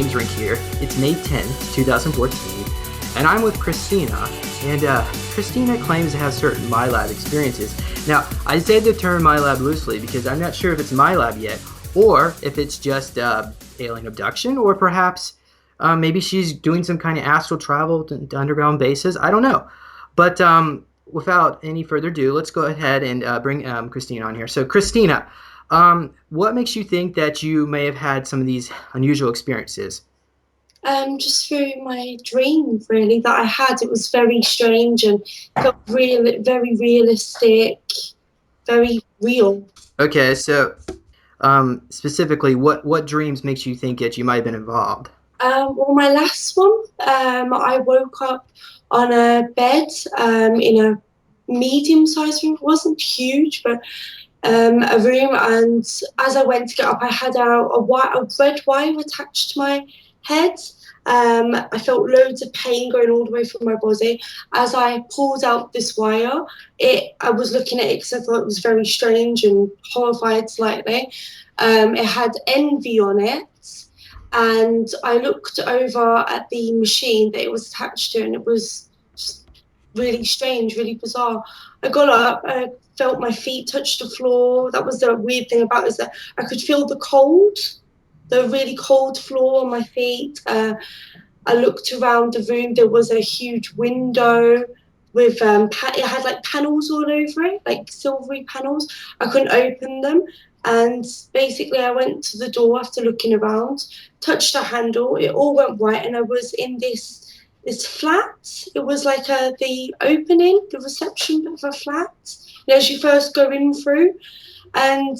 James Rink here. It's May 10th, 2014, and I'm with Christina. And Christina claims to have certain Milab experiences. Now, I say the term Milab loosely because I'm not sure if it's Milab yet, or if it's just alien abduction, or perhaps maybe she's doing some kind of astral travel to underground bases. I don't know. But without any further ado, let's go ahead and bring Christina on here. So, Christina, what makes you think that you may have had some of these unusual experiences? Just through my dream, really, that I had. It was very strange and felt real, very realistic, very real. Okay, so specifically, what dreams makes you think that you might have been involved? Well, my last one, I woke up on a bed in a medium-sized room. It wasn't huge, but a room. And as I went to get up, I had a red wire attached to my head. I felt loads of pain going all the way through my body. As I pulled out this wire, I was looking at it because I thought it was very strange and horrified slightly. It had envy on it. And I looked over at the machine that it was attached to, and it was just really strange, really bizarre. I got up, I felt my feet touch the floor. That was the weird thing about it, is that I could feel the really cold floor on my feet. I looked around the room. There was a huge window with it had like panels all over it, like silvery panels. I couldn't open them, and basically I went to the door after looking around, touched the handle. It all went white, and I was in this flat. It was like the opening, the reception of a flat. As you first go in through, and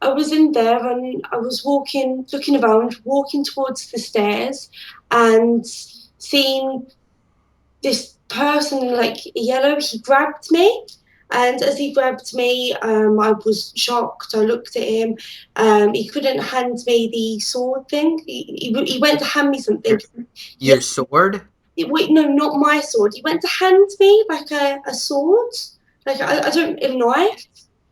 I was in there, and I was walking, looking around, walking towards the stairs, and seeing this person in like yellow. He grabbed me, and as he grabbed me, I was shocked. I looked at him. He couldn't hand me the sword thing. He went to hand me something. Your sword? Wait, no, not my sword. He went to hand me like a sword, like I don't, a knife.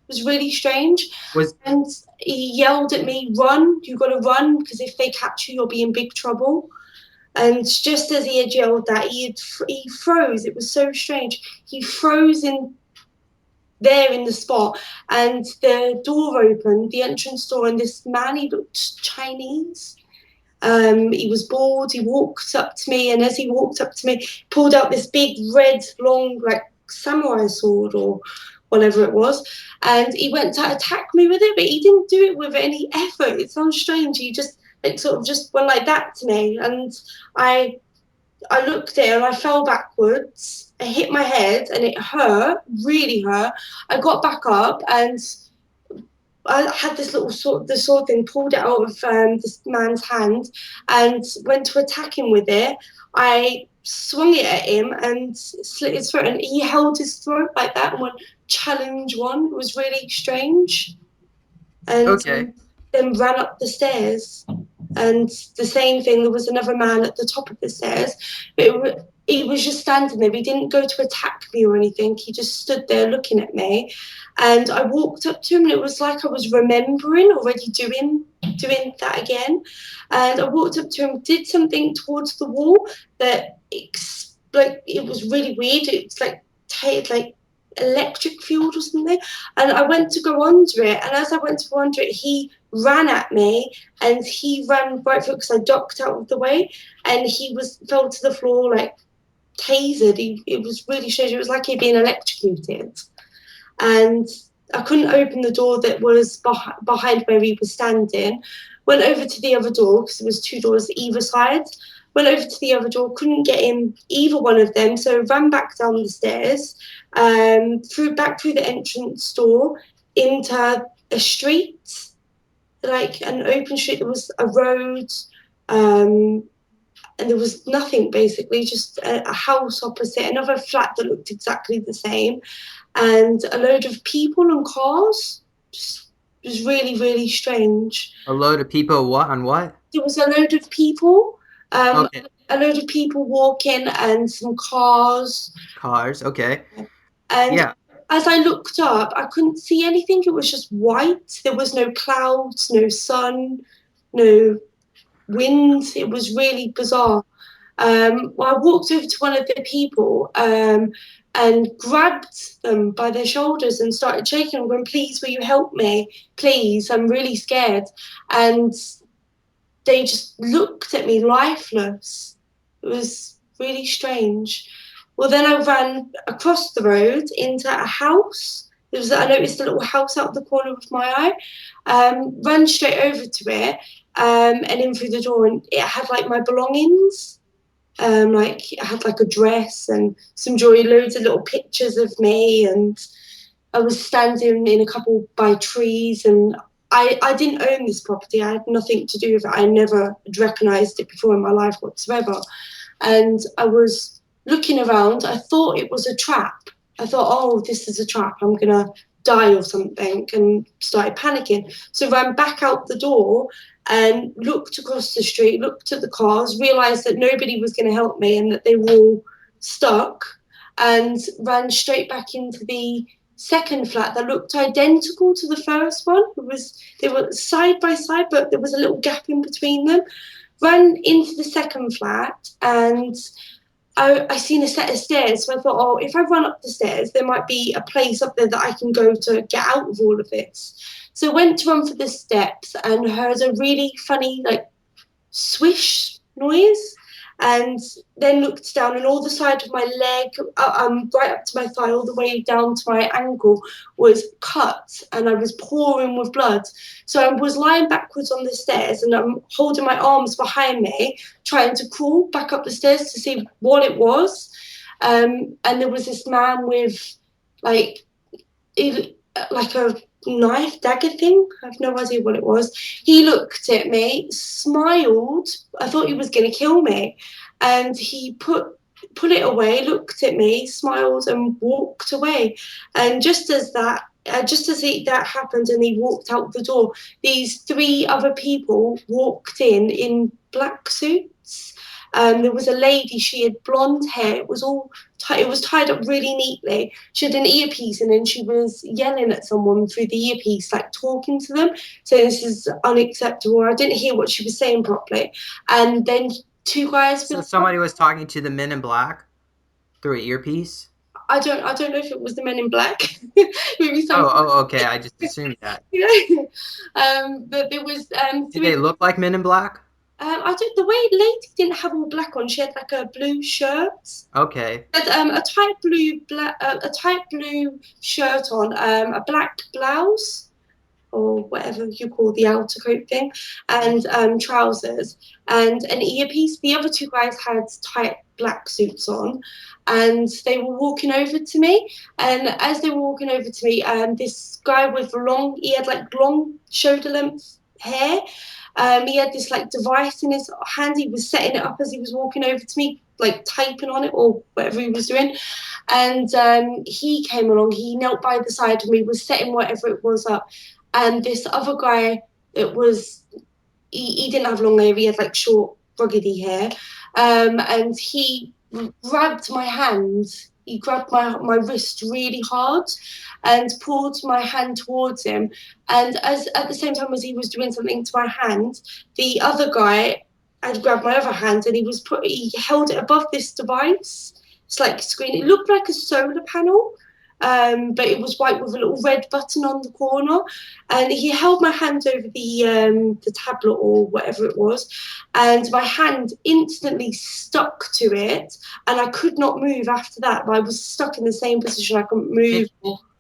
It was really strange. Was And he yelled at me, "Run! You got to run, because if they catch you, you'll be in big trouble." And just as he had yelled that, he froze. It was so strange. He froze in there in the spot, and the door opened, the entrance door, and this man, he looked Chinese. He was bald. He walked up to me, and as he walked up to me, pulled out this big red, long, like samurai sword or whatever it was, and he went to attack me with it, but he didn't do it with any effort. It sounds strange. He just like sort of just went like that to me, and I I looked at it and I fell backwards. I hit my head and it hurt, really hurt. I got back up and I had this little the sword thing, pulled it out of this man's hand and went to attack him with it. I swung it at him and slit his throat, and he held his throat like that and went, "Challenge one." It was really strange. And okay. then ran up the stairs. And the same thing, there was another man at the top of the stairs, but he was just standing there. He didn't go to attack me or anything. He just stood there looking at me. And I walked up to him, and it was like I was remembering already doing that again. And I walked up to him, did something towards the wall that like it was really weird. It's like electric field or something. And I went to go under it, and as I went to go under it, he ran at me, and he ran right through because I ducked out of the way, and he fell to the floor like tasered. It was really strange. It was like he'd been electrocuted, and I couldn't open the door that was behind where he was standing. Went over to the other door because there was two doors either side. Went over to the other door, couldn't get in either one of them, so ran back down the stairs, through the entrance door into a street, like an open street. There was a road, and there was nothing, basically, just a house opposite, another flat that looked exactly the same, and a load of people and cars. Just, it was really, really strange. A load of people what on what? There was a load of people, Okay. a load of people walking and some cars. Cars, okay. And Yeah. as I looked up, I couldn't see anything. It was just white. There was no clouds, no sun, no. wind. It was really bizarre. Well, I walked over to one of the people and grabbed them by their shoulders and started shaking them, going, "Please, will you help me? Please, I'm really scared." And they just looked at me lifeless. It was really strange. Well, then I ran across the road into a house. I noticed a little house out the corner of my eye. Ran straight over to it and in through the door, and it had like my belongings. Like I had like a dress and some jewelry, loads of little pictures of me, and I was standing in a couple by trees, and I didn't own this property. I had nothing to do with it. I never had recognised it before in my life whatsoever. And I was looking around. I thought it was a trap. I thought, oh, this is a trap. I'm going to die or something, and started panicking. So ran back out the door and looked across the street, looked at the cars, realised that nobody was going to help me and that they were all stuck, and ran straight back into the second flat that looked identical to the first one. They were side by side, but there was a little gap in between them. Ran into the second flat, and I seen a set of stairs. So I thought, oh, if I run up the stairs, there might be a place up there that I can go to get out of all of this. So I went to run for the steps and heard a really funny, like, swish noise, and then looked down, and all the side of my leg, right up to my thigh, all the way down to my ankle, was cut, and I was pouring with blood. So I was lying backwards on the stairs, and I'm holding my arms behind me, trying to crawl back up the stairs to see what it was. And there was this man with like a knife dagger thing. I have no idea what it was. He looked at me, smiled. I thought he was going to kill me, and he put it away, looked at me, smiled, and walked away. And just as that happened, and he walked out the door, these three other people walked in black suits. There was a lady. She had blonde hair. It was all it was tied up really neatly. She had an earpiece, and then she was yelling at someone through the earpiece, like talking to them, saying this is unacceptable. I didn't hear what she was saying properly. And then two guys. So somebody was talking to the men in black through an earpiece? I don't know if it was the Men in Black. Maybe some. Okay. I just assumed that. Yeah. But there was Did they look like men in black? I don't. The way lady didn't have all black on. She had like a blue shirt. Okay. Had a tight blue shirt on, a black blouse, or whatever you call the outer coat thing, and trousers, and an earpiece. The other two guys had tight black suits on, and they were walking over to me. And as they were walking over to me, this guy with he had like long shoulder length hair. He had this like device in his hand. He was setting it up as he was walking over to me, like typing on it or whatever he was doing. And he came along. He knelt by the side of me, was setting whatever it was up. And this other guy, he didn't have long hair. He had like short, ruggedy hair. And he grabbed my hand. He grabbed my wrist really hard and pulled my hand towards him. And at the same time as he was doing something to my hand, the other guy had grabbed my other hand, and he held it above this device. It's like a screen. It looked like a solar panel. But it was white with a little red button on the corner, and he held my hand over the tablet or whatever it was, and my hand instantly stuck to it, and I could not move after that. But I was stuck in the same position. I couldn't move.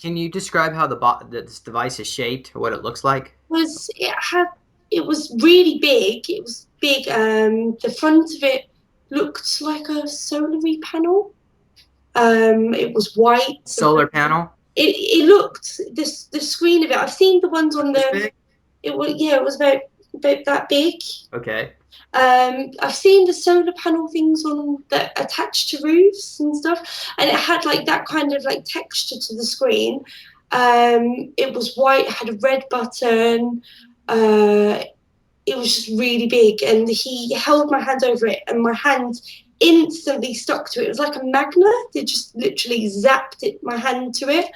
Can you describe how this device is shaped or what it looks like? It was really big. It was big. The front of it looked like a solar panel. It was white. Solar panel? It looked the screen of it. I've seen the ones on the. Big? It was about that big. Okay. I've seen the solar panel things on that attached to roofs and stuff, and it had like that kind of like texture to the screen. It was white, had a red button. It was just really big, and he held my hand over it, and my hand instantly stuck to it. It was like a magnet. It just literally zapped my hand to it.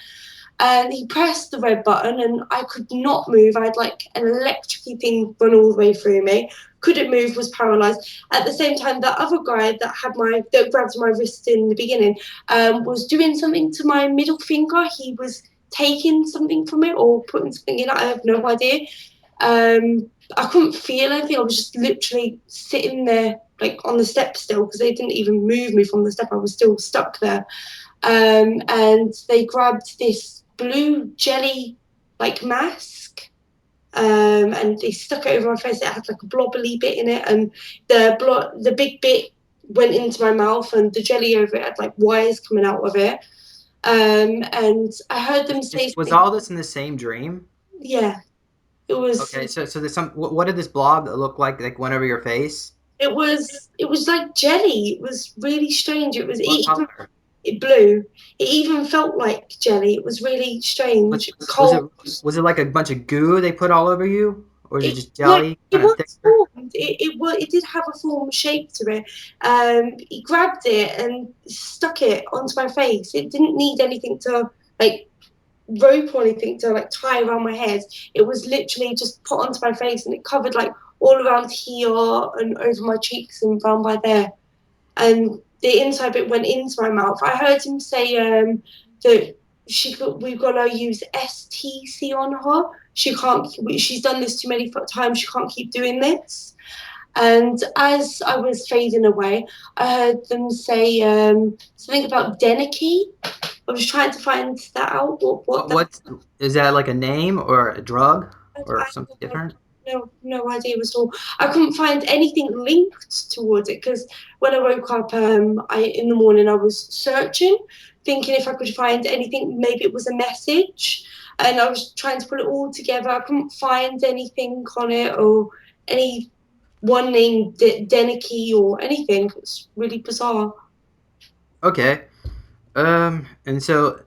And he pressed the red button, and I could not move. I had like an electric thing run all the way through me. Couldn't move, was paralyzed. At the same time, that other guy that grabbed my wrist in the beginning was doing something to my middle finger. He was taking something from it or putting something in it. I have no idea. I couldn't feel anything. I was just literally sitting there, like on the step still, because they didn't even move me from the step. I was still stuck there. And they grabbed this blue jelly like mask, and they stuck it over my face. It had like a blobbly bit in it, and the big bit went into my mouth, and the jelly over it had like wires coming out of it. And I heard them say, Was all this in the same dream? yeah, it was. Okay, so there's some. What did this blob look like? Like went over your face? It was like jelly. It was really strange. It was What even color? it blew. It even felt like jelly. It was really Was, strange. was Cold. it was it like a bunch of goo they put all over you, or is it It just like jelly, it kind of was thicker? formed. It did have a form shape to it. He grabbed it and stuck it onto my face. It didn't need anything to like rope or anything to like tie around my head. It was literally just put onto my face, and it covered like all around here and over my cheeks and down by there. And the inside bit went into my mouth. I heard him say that we've got to use STC on her. She can't. She's done this too many times. She can't keep doing this. And as I was fading away, I heard them say something about Denike. I was trying to find that out. What that What is that, like a name or a drug or I something different? no idea at all. I couldn't find anything linked towards it because when I woke up, I in the morning I was searching, thinking if I could find anything. Maybe it was a message, and I was trying to put it all together. I couldn't find anything on it or any one named Denike or anything. It's really bizarre. Okay. And so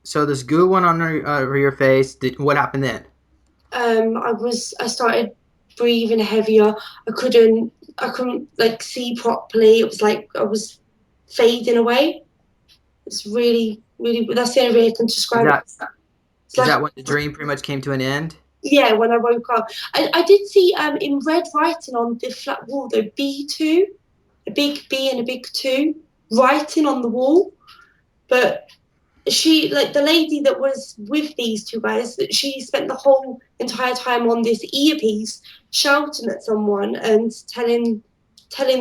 this goo went on over your face. What happened then? I started breathing heavier. I couldn't like see properly. It was like I was fading away. It's really, really. That's the only way I can Is describe it. that It's is like, that when the dream pretty much came to an end? yeah, when I woke up, I did see in red writing on the flat wall, though, B2, a big B and a big two, writing on the wall. But she, like the lady that was with these two guys, that she spent the whole entire time on this earpiece shouting at someone and telling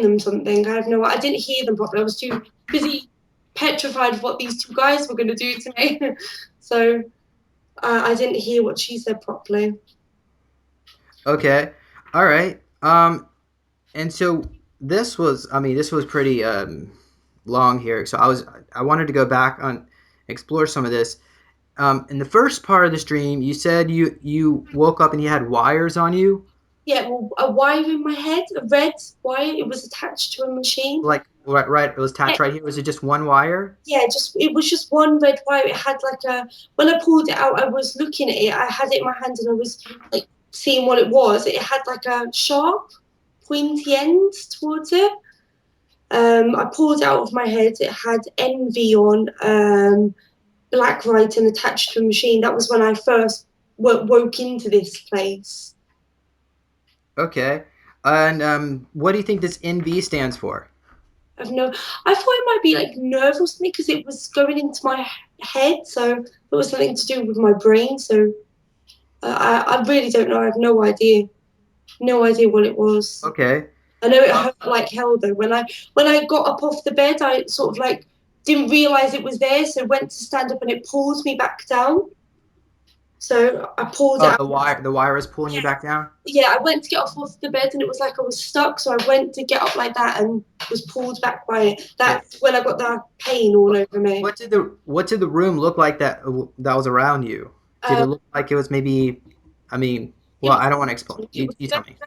them something. I didn't hear them properly. I was too busy petrified of what these two guys were going to do to me. So I didn't hear what she said properly. Okay. All right. And so this was pretty long here. So I wanted to go back on explore some of this. In the first part of the stream, you said you woke up and you had wires on you. Yeah, well, a wire in my head, a red wire. It was attached to a machine. Like right, it was Yeah, attached right here. Was it just one wire? yeah, just it was just one red wire. It had like a when I pulled it out, I was looking at it. I had it in my hand and I was like seeing what it was. It had like a sharp, pointy end towards it. I pulled it out of my head. It had envy on black writing attached to a machine. That was when I first woke into this place. Okay. And what do you think this NV stands for? I've no. I thought it might be like nerve or something because it was going into my head, so it was something to do with my brain. So I really don't know. I have no idea what it was. Okay. I know it Um, hurt like hell though. When I got up off the bed, I sort of like didn't realize it was there, so went to stand up and it pulled me back down. So I pulled it oh, out. the wire is pulling Yeah, you back down. yeah. I went to get off the bed and it was like I was stuck. So I went to get up like that and was pulled back by it. Okay. That's when I got the pain all over me. What did the room look like that was around you? Did Um, it look like it was maybe? I mean, it well, was I don't want to explain. it was You tell very, me.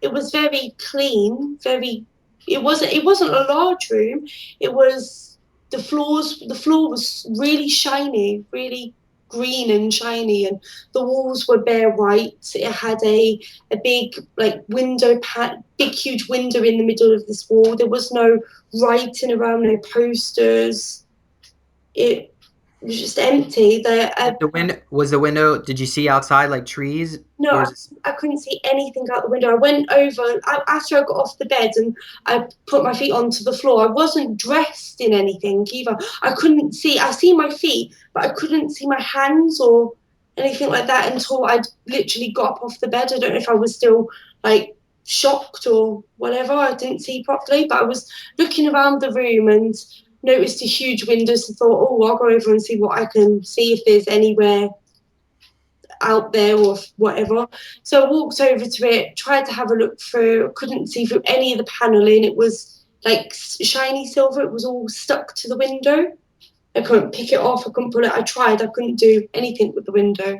it was very clean. Very. It wasn't a large room. It was the floor was really shiny, really green and shiny, and the walls were bare white. It had a big like big huge window in the middle of this wall. There was no writing around, no posters. It. It was just empty. The window was the window. Did you see outside like trees, No, or is it? I couldn't see anything out the window. I went over after I got off the bed and I put my feet onto the floor. I wasn't dressed in anything either. I couldn't see. I see my feet, but I couldn't see my hands or anything like that until I'd literally got up off the bed. I don't know if I was still like shocked or whatever. I didn't see properly, but I was looking around the room and noticed a huge window. So I thought, oh, I'll go over and see what I can see if there's anywhere out there or whatever. So I walked over to it, tried to have a look through, couldn't see through any of the paneling. It was like shiny silver, it was all stuck to the window. I couldn't pick it off, I couldn't pull it. I tried, I couldn't do anything with the window.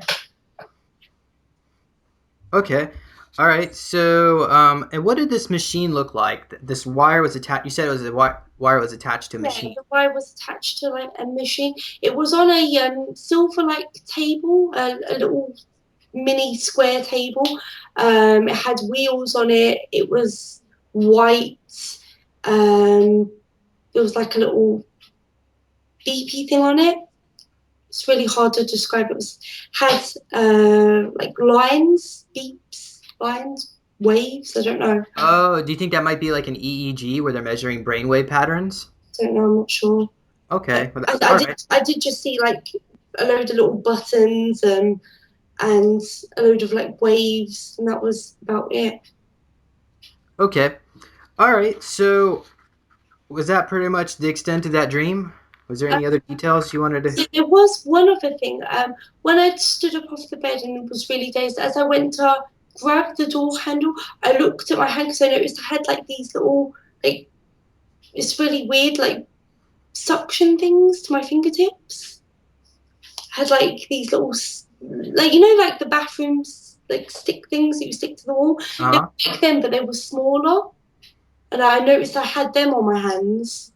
Okay. All right. So, and what did this machine look like? This wire was attached. You said it was a wire was attached to a Yeah, machine. the wire was attached to like a machine. It was on a silver like table, a little mini square table. It had wheels on it. It was white. Um, there was like a little beepy thing on it. It's really hard to describe. It was had like lines, beeps, lines, waves. I don't know. Oh, do you think that might be like an EEG where they're measuring brainwave patterns? I don't know. I'm not sure. Okay. Well, I all did. right. I did just see like a load of little buttons and a load of like waves, and that was about it. Okay. All right. So, was that pretty much the extent of that dream? Was there any other details you wanted to? There was one other thing. When I stood up off the bed and was really dazed, as I went to grab the door handle, I looked at my hand because I noticed I had like these little, like, it's really weird, like suction things to my fingertips. I had like these little, like, like the bathrooms, like stick things that you stick to the wall. They Uh-huh. were like them, but they were smaller. And I noticed I had them on my hands.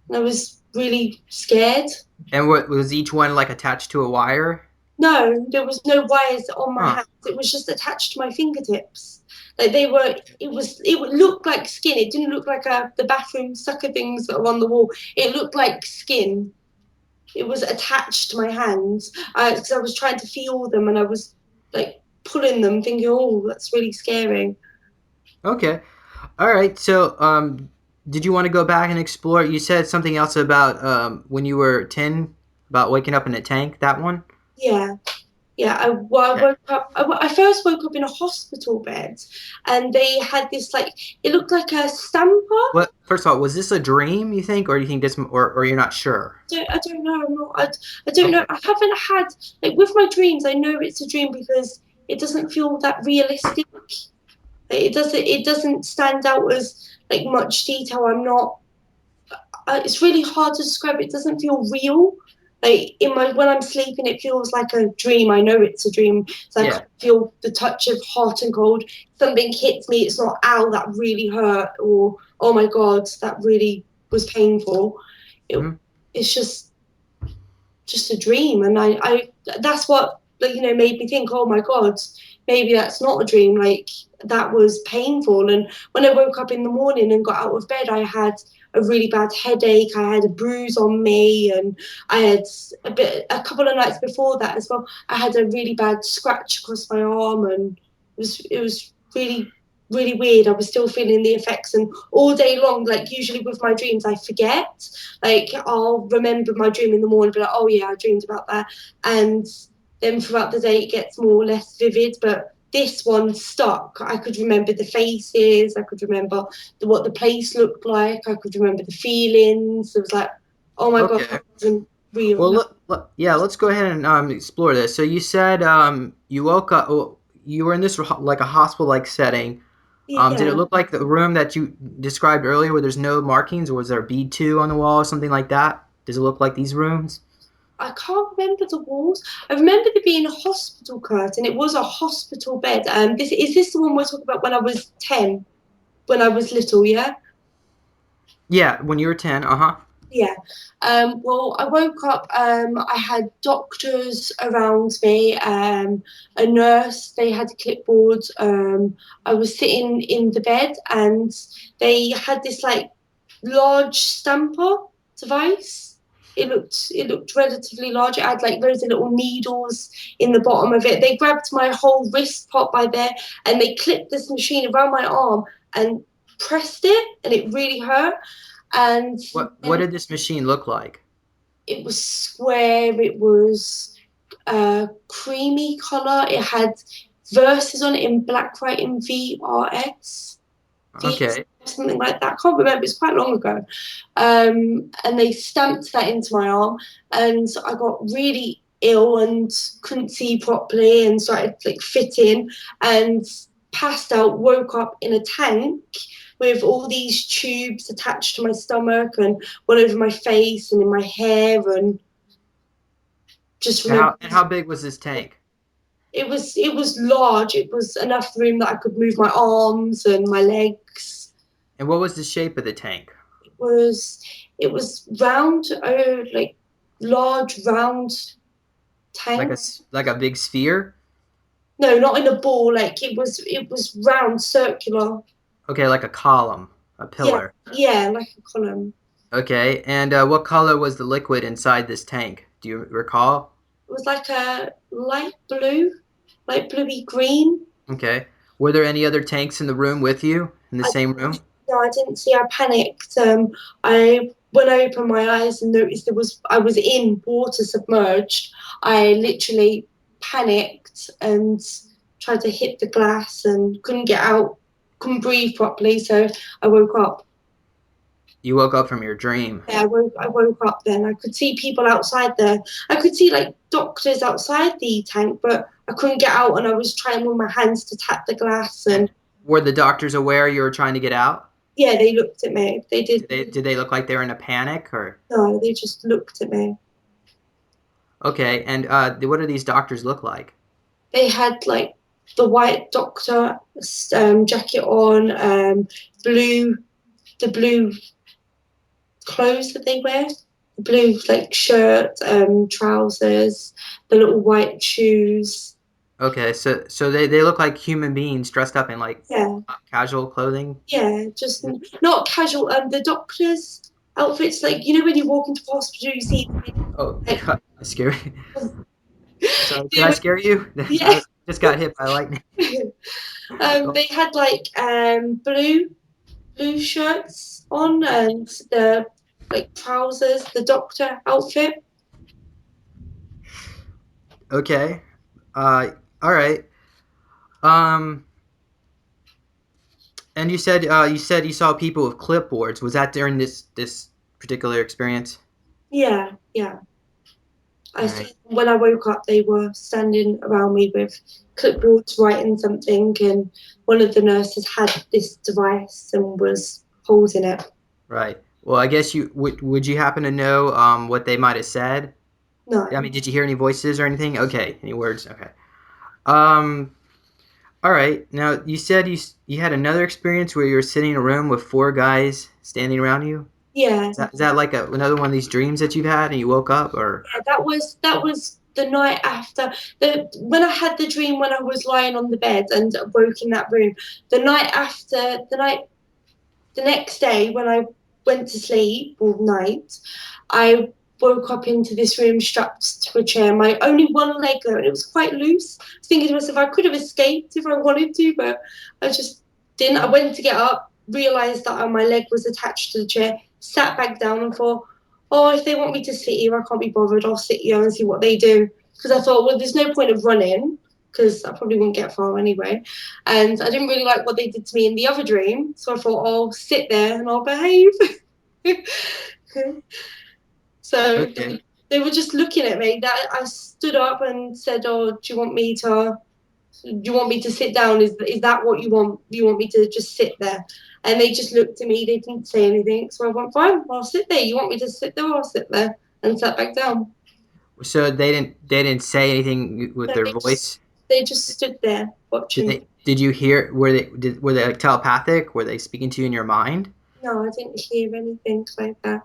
And I was really scared. And what was each one like attached to a wire? No, there was no wires on my Huh. hands. It was just attached to my fingertips. Like they were, it would look like skin. It didn't look like the bathroom sucker things that are on the wall. It looked like skin. It was attached to my hands because I was trying to feel them and I was like pulling them, thinking, "Oh, that's really scary." Okay. All right. So, did you want to go back and explore? You said something else about when you were 10, about waking up in a tank. That one? Yeah. Yeah, I Okay. woke up. I first woke up in a hospital bed, and they had this like it looked like a stamper. What? First of all, was this a dream? You think, or do you think this, or you're not sure? I don't know. I'm not. I don't Okay. know. I haven't had like with my dreams. I know it's a dream because it doesn't feel that realistic. It doesn't stand out as like much detail. I'm not. It's really hard to describe. It doesn't feel real. Like in my when I'm sleeping, it feels like a dream. I know it's a dream, so I Yeah. can't feel the touch of hot and cold. Something hits me. It's not ow that really hurt, or oh my god that really was painful. It, Hmm. it's just a dream, and I that's what like made me think, oh my god, maybe that's not a dream. Like that was painful. And when I woke up in the morning and got out of bed, I had a really bad headache. I had a bruise on me, and I had a couple of nights before that as well. I had a really bad scratch across my arm, and it was really weird. I was still feeling the effects, and all day long, like usually with my dreams, I forget. Like I'll remember my dream in the morning, be like, oh yeah, I dreamed about that, and then throughout the day it gets more or less vivid. But this one stuck. I could remember the faces. I could remember what the place looked like. I could remember the feelings. It was like, oh my god, Okay. that wasn't real. Well, No, yeah, let's go ahead and explore this. So you said you woke up. Well, you were in this like a hospital-like setting. Did it yeah, look like the room that you described earlier, where there's no markings, or was there a B2 on the wall or something like that? Does it look like these rooms? I can't remember the walls. I remember there being a hospital curtain. It was a hospital bed. This the one we're talking about when I was 10, when I was little, yeah? Yeah, when you were 10. Uh huh. Yeah. Well, I woke up. I had doctors around me, a nurse. They had a clipboard. I was sitting in the bed, and they had this like large stamper device. it looked relatively large. It had like loads of little needles in the bottom of it. They grabbed my whole wrist part by there and they clipped this machine around my arm and pressed it, and it really hurt. And What then did this machine look like? it was square. It was creamy color. It had verses on it in black writing, VRS. Okay. Something like that. I can't remember. It's quite long ago. And they stamped that into my arm, and I got really ill and couldn't see properly, and started like fitting, and passed out. Woke up in a tank with all these tubes attached to my stomach and all over my face and in my hair, and just And remember how big was this tank? it was large. It was enough room that I could move my arms and my legs. And what was the shape of the tank? Was it was round, like large round Like tank. like a big sphere? No, not in a ball. Like it was round, circular. Okay, like a column, a Yeah, pillar. yeah, like a column. Okay, and what color was the liquid inside this tank? Do you recall? It was like a light blue, like bluey green. Okay. Were there any other tanks in the room with you in the I same room? No, I didn't see. I panicked. I When I opened my eyes and noticed I was in water submerged. I literally panicked and tried to hit the glass and couldn't get out, couldn't breathe properly. So I woke up. You woke up from your dream. Yeah, I woke up then. I could see people outside there. I could see like doctors outside the tank, but I couldn't get out, and I was trying with my hands to tap the glass. And And were the doctors aware you were trying to get out? yeah, they looked at me. They did. Did they look like they were in a panic or No, they just looked at me. okay, and what do these doctors look like? They had like the white doctor jacket on, blue, the blue clothes that they wear, the blue like shirt, trousers, the little white shoes. Okay, so they look like human beings dressed up in like Yeah, casual clothing. yeah, just not casual. The doctors' outfits, like when you walk into hospital, you see Oh like God, I scare you. Sorry, did I you scare you? yeah. I just got hit by lightning. Oh, They had like blue shirts on and the like trousers, the doctor outfit. okay. Uh, all right. Um, and you said you saw people with clipboards. Was that during this particular experience? Yeah, yeah. All right. When I woke up, they were standing around me with clipboards writing something, and one of the nurses had this device and was holding it. Right. Well, I guess you would you happen to know what they might have said? I No. mean, did you hear any voices or anything? Okay, any words? Okay. Um, all right. Now, you said you had another experience where you were sitting in a room with four guys standing around you. Yeah, Is that like another one of these dreams that you've had and you woke up or yeah. That was the night after the when I had the dream when I was lying on the bed and woke in that room. The next day when I went to sleep all night, I woke up into this room strapped to a chair. My only one leg there, and it was quite loose. I was thinking to myself, I could have escaped if I wanted to, but I just didn't. I went to get up, realised that my leg was attached to the chair, sat back down and thought, oh, if they want me to sit here, I can't be bothered. I'll sit here and see what they do. Because I thought, well, there's no point of running because I probably wouldn't get far anyway. And I didn't really like what they did to me in the other dream. So I thought, I'll sit there and I'll behave. So okay? they were just looking at me. That I stood up and said, "Oh, do you want me to sit down? Is that what you want? Do you want me to just sit there?" And they just looked at me. They didn't say anything. So I went, "Fine, I'll sit there. You want me to sit there? I'll sit there." And sat back down. So they didn't say anything with No, their they just voice. they just stood there Did watching me. they? Did you hear? Were they like telepathic? Were they speaking to you in your mind? No, I didn't hear anything like that.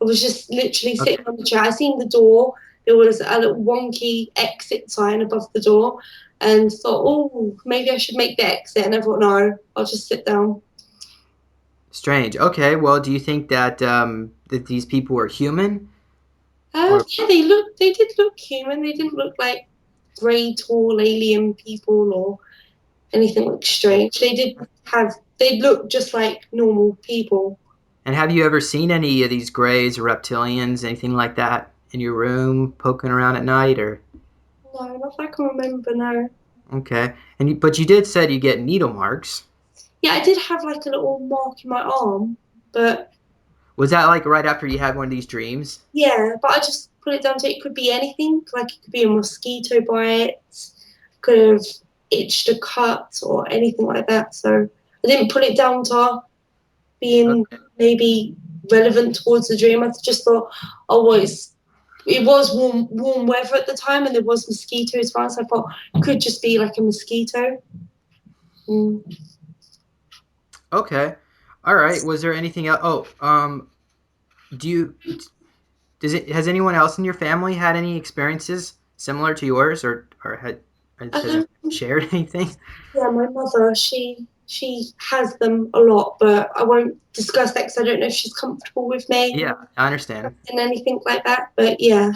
I was just literally Okay. sitting on the chair. I seen the door. There was a little wonky exit sign above the door, and thought, oh, maybe I should make the exit. And I thought, no, I'll just sit down. Strange. Okay. Well, do you think that that these people were human? Or Yeah, they did look human. They didn't look like grey, tall alien people or anything like strange. They looked just like normal people. and have you ever seen any of these greys or reptilians, anything like that, in your room poking around at night? Or No, not that I can remember, no. okay, but you did said you get needle marks. Yeah, I did have like a little mark in my arm, but Was that like right after you had one of these dreams? yeah, but I just put it down to it could be anything. Like it could be a mosquito bite, could have itched a cut or anything like that. So I didn't put it down to being Okay. maybe relevant towards the dream. I just thought, oh, well, it was warm weather at the time, and there was mosquitoes around. So I thought it could just be like a mosquito. Mm. Okay. All right. Was there anything else? Oh, do you has anyone else in your family had any experiences similar to yours, or has Um, it shared anything? yeah, my mother, she has them a lot, but I won't discuss that because I don't know if she's comfortable with me Yeah, I understand. and anything like that. But yeah,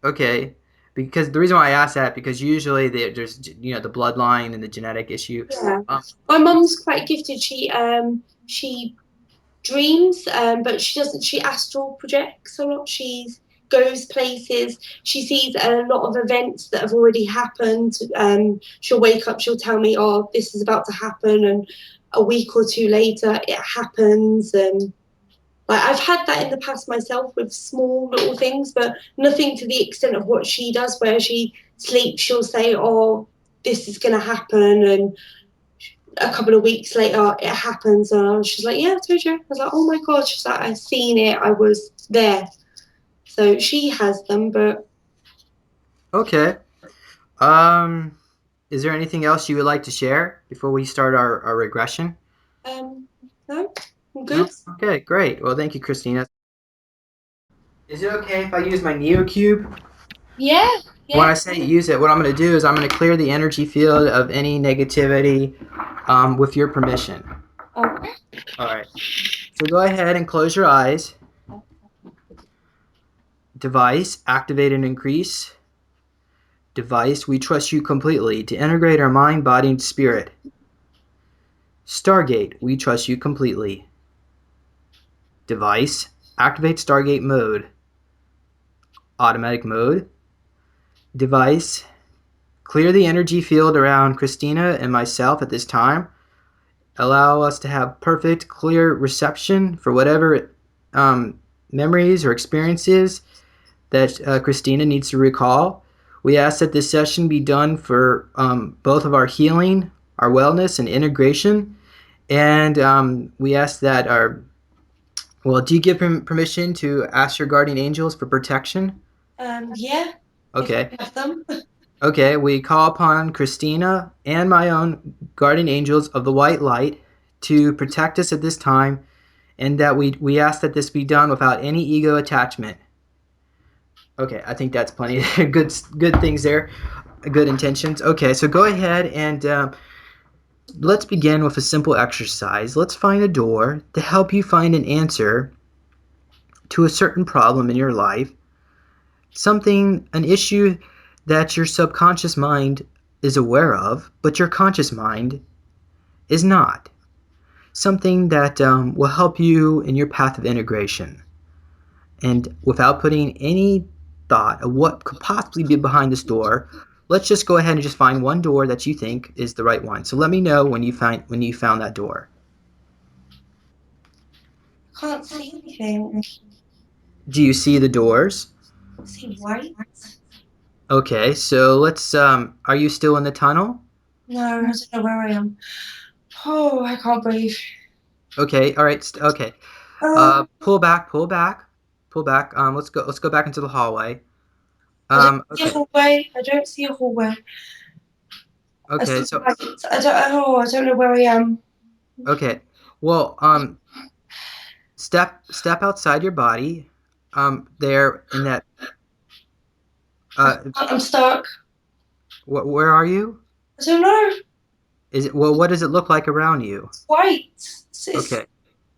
Okay, because the reason why I ask that because usually there's the bloodline and the genetic issue. yeah. Um, My mum's quite gifted. She dreams, but she doesn't. She astral projects a lot. She goes places. She sees a lot of events that have already happened. She'll wake up. She'll tell me, "Oh, this is about to happen," and a week or two later, it happens. And like I've had that in the past myself with small little things, but nothing to the extent of what she does. Where she sleeps, she'll say, "Oh, this is going to happen," and a couple of weeks later it happens and she's like, yeah, I told you. I was like, oh my god. She's like, I seen it, I was there. So she has them, but okay. Um, is there anything else you would like to share before we start our regression? no, I'm No. good. Okay, great. Well, thank you, Christina. Is it okay if I use my NeoCube? Yeah, When yeah. I say use it, what I'm going to do is I'm going to clear the energy field of any negativity with your permission. Okay. All right. So go ahead and close your eyes. Device, activate and increase. Device, we trust you completely to integrate our mind, body, and spirit. Stargate, we trust you completely. Device, activate Stargate mode. Automatic mode. Device, clear the energy field around Christina and myself at this time. Allow us to have perfect, clear reception for whatever memories or experiences that Christina needs to recall. We ask that this session be done for both of our healing, our wellness, and integration. And we ask that do you give permission to ask your guardian angels for protection? Yeah, if Okay. you have them. Okay, we call upon Christina and my own guardian angels of the white light to protect us at this time, and that we ask that this be done without any ego attachment. Okay, I think that's plenty of good things there, good intentions. Okay, so go ahead and let's begin with a simple exercise. Let's find a door to help you find an answer to a certain problem in your life, an issue that your subconscious mind is aware of, but your conscious mind is not. Something that will help you in your path of integration. And without putting any thought of what could possibly be behind this door, let's just go ahead and just find one door that you think is the right one. So let me know when you found that door. Can't see anything. Do you see the doors? I see white. Okay, so let's are you still in the tunnel? No, I don't know where I am. Oh, I can't breathe. Okay, all right, okay. Um, Pull back, pull back, pull back. Let's go back into the hallway. I don't see a Okay. hallway. I don't see a hallway. I Okay, see so white. I don't know where I am. okay. Well, step outside your body. There in that I'm stuck. where are you? I don't know. Is it well? What does it look like around you? It's white. It's Okay,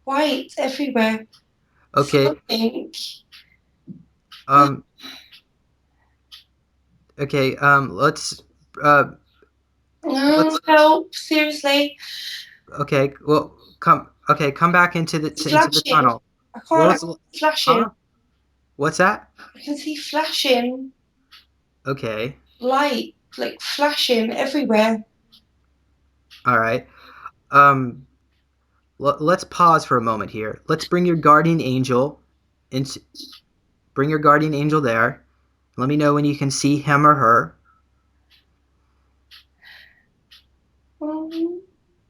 white everywhere. okay, Something. Um, okay, uh, No, let's, help, seriously. okay, well, come back into It's into the flashing. tunnel. Well, I can't see flashing. huh? What's that? I can see flashing Okay, light, like flashing everywhere. all right. Um, let's pause for a moment here. Let's bring your guardian angel, and bring your guardian angel there. Let me know when you can see him or her. Um,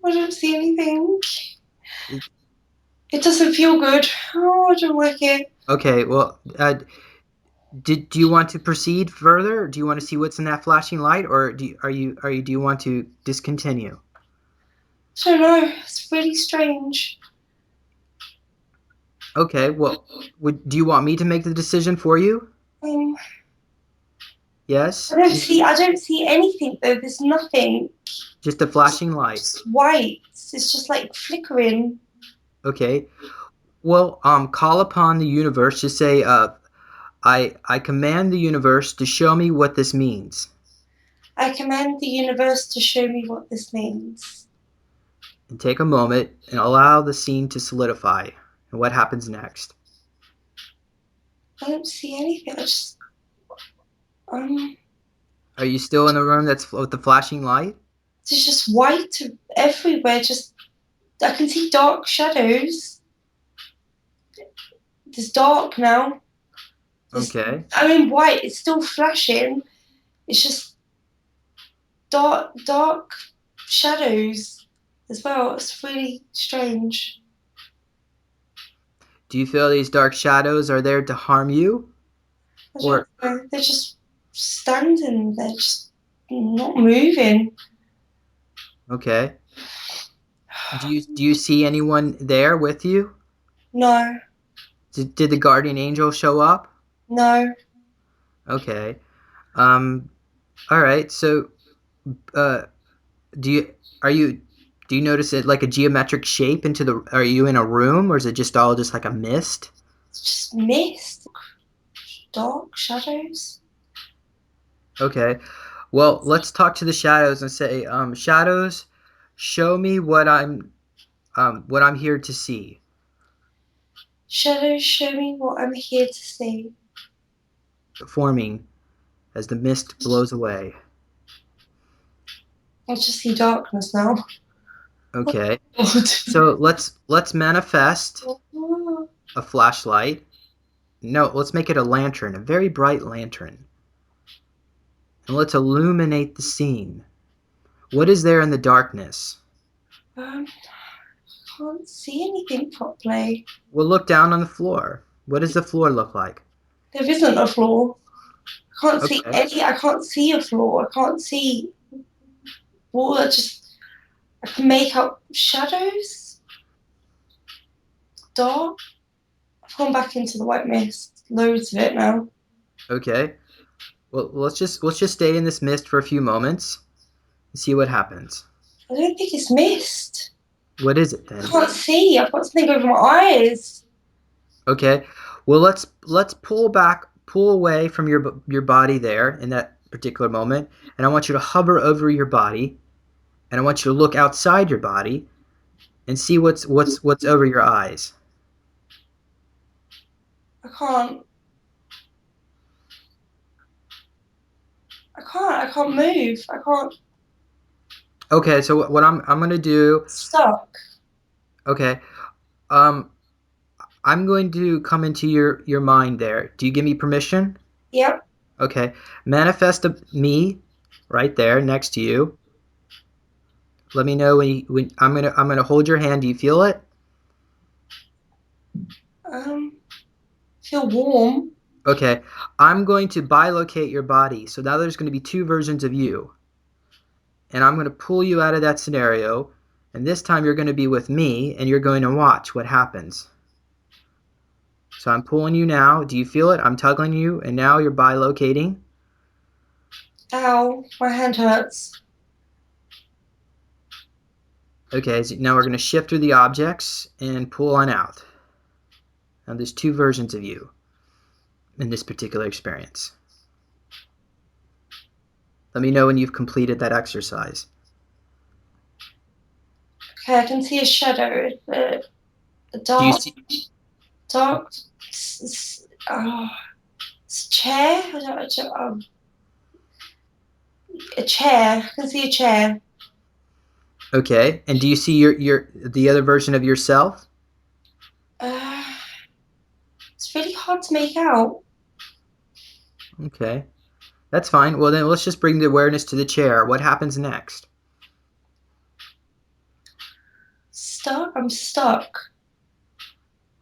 I don't see anything. It doesn't feel good. Oh, I don't like it. Okay, well, do you want to proceed further? Do you want to see what's in that flashing light, or do you want to discontinue? I don't know. It's really strange. Okay, well, do you want me to make the decision for you? Um, Yes, I don't see anything though. There's nothing. just a flashing light. Just white. It's just like flickering. Okay. Well, call upon the universe. Just say, I command the universe to show me what this means, I command the universe to show me what this means. and take a moment and allow the scene to solidify. And what happens next? I don't see anything. Um, Are you still in the room that's with the flashing light? there's just white everywhere. Just I can see dark shadows. It's dark now. There's, Okay. I mean, white. It's still flashing. It's just dark shadows as well. It's really strange. Do you feel these dark shadows are there to harm you? I don't Or, know. They're just standing. They're just not moving. okay. Do you see anyone there with you? No, Did the guardian angel show up? no. Okay. Um, all right. So, uh, do you are you do you notice it like a geometric shape into the are you in a room or is it just all just like a mist? It's just mist, dark shadows. Okay. Well, let's talk to the shadows and say, shadows, show me what I'm here to see. Shadows show me what I'm here to see. Forming as the mist blows away. I just see darkness now. Okay. God. So let's manifest a flashlight. No, let's make it a lantern, a very bright lantern. And let's illuminate the scene. What is there in the darkness? I can't see anything properly. We'll look down on the floor. What does the floor look like? There isn't a floor. I can't see Okay. any. I can't see a floor. I can't see wall. I can make out shadows. Dark. I've gone back into the white mist. Loads of it now. Okay. Well, let's just stay in this mist for a few moments and see what happens. I don't think it's mist. What is it I then? can't see. I've got something over my eyes. Okay. Well, let's pull away from your body there in that particular moment, and I want you to hover over your body, and I want you to look outside your body and see what's over your eyes. I can't. I can't. I can't move. I can't. Okay. So what I'm gonna do? Stuck. Okay. Um, I'm going to come into your mind there. Do you give me permission? Yep. Okay. Manifest me right there next to you. Let me know when I'm gonna hold your hand. Do you feel it? Um. Feel warm. Okay. I'm going to bilocate your body. So now there's going to be two versions of you. And I'm going to pull you out of that scenario. And this time you're going to be with me and you're going to watch what happens. So I'm pulling you now. Do you feel it? I'm tugging you and now you're bilocating. Ow. My hand hurts. Okay, so now we're going to shift through the objects and pull on out. Now there's two versions of you. in this particular experience? Let me know when you've completed that exercise. Okay, I can see a shadow. A Do you dark, see? dark. It's a chair. A chair. I can see a chair. Okay, and do you see your the other version of yourself? Uh, it's really hard to make out. Okay, that's fine. Well, then let's just bring the awareness to the chair. What happens next? Stuck. I'm stuck.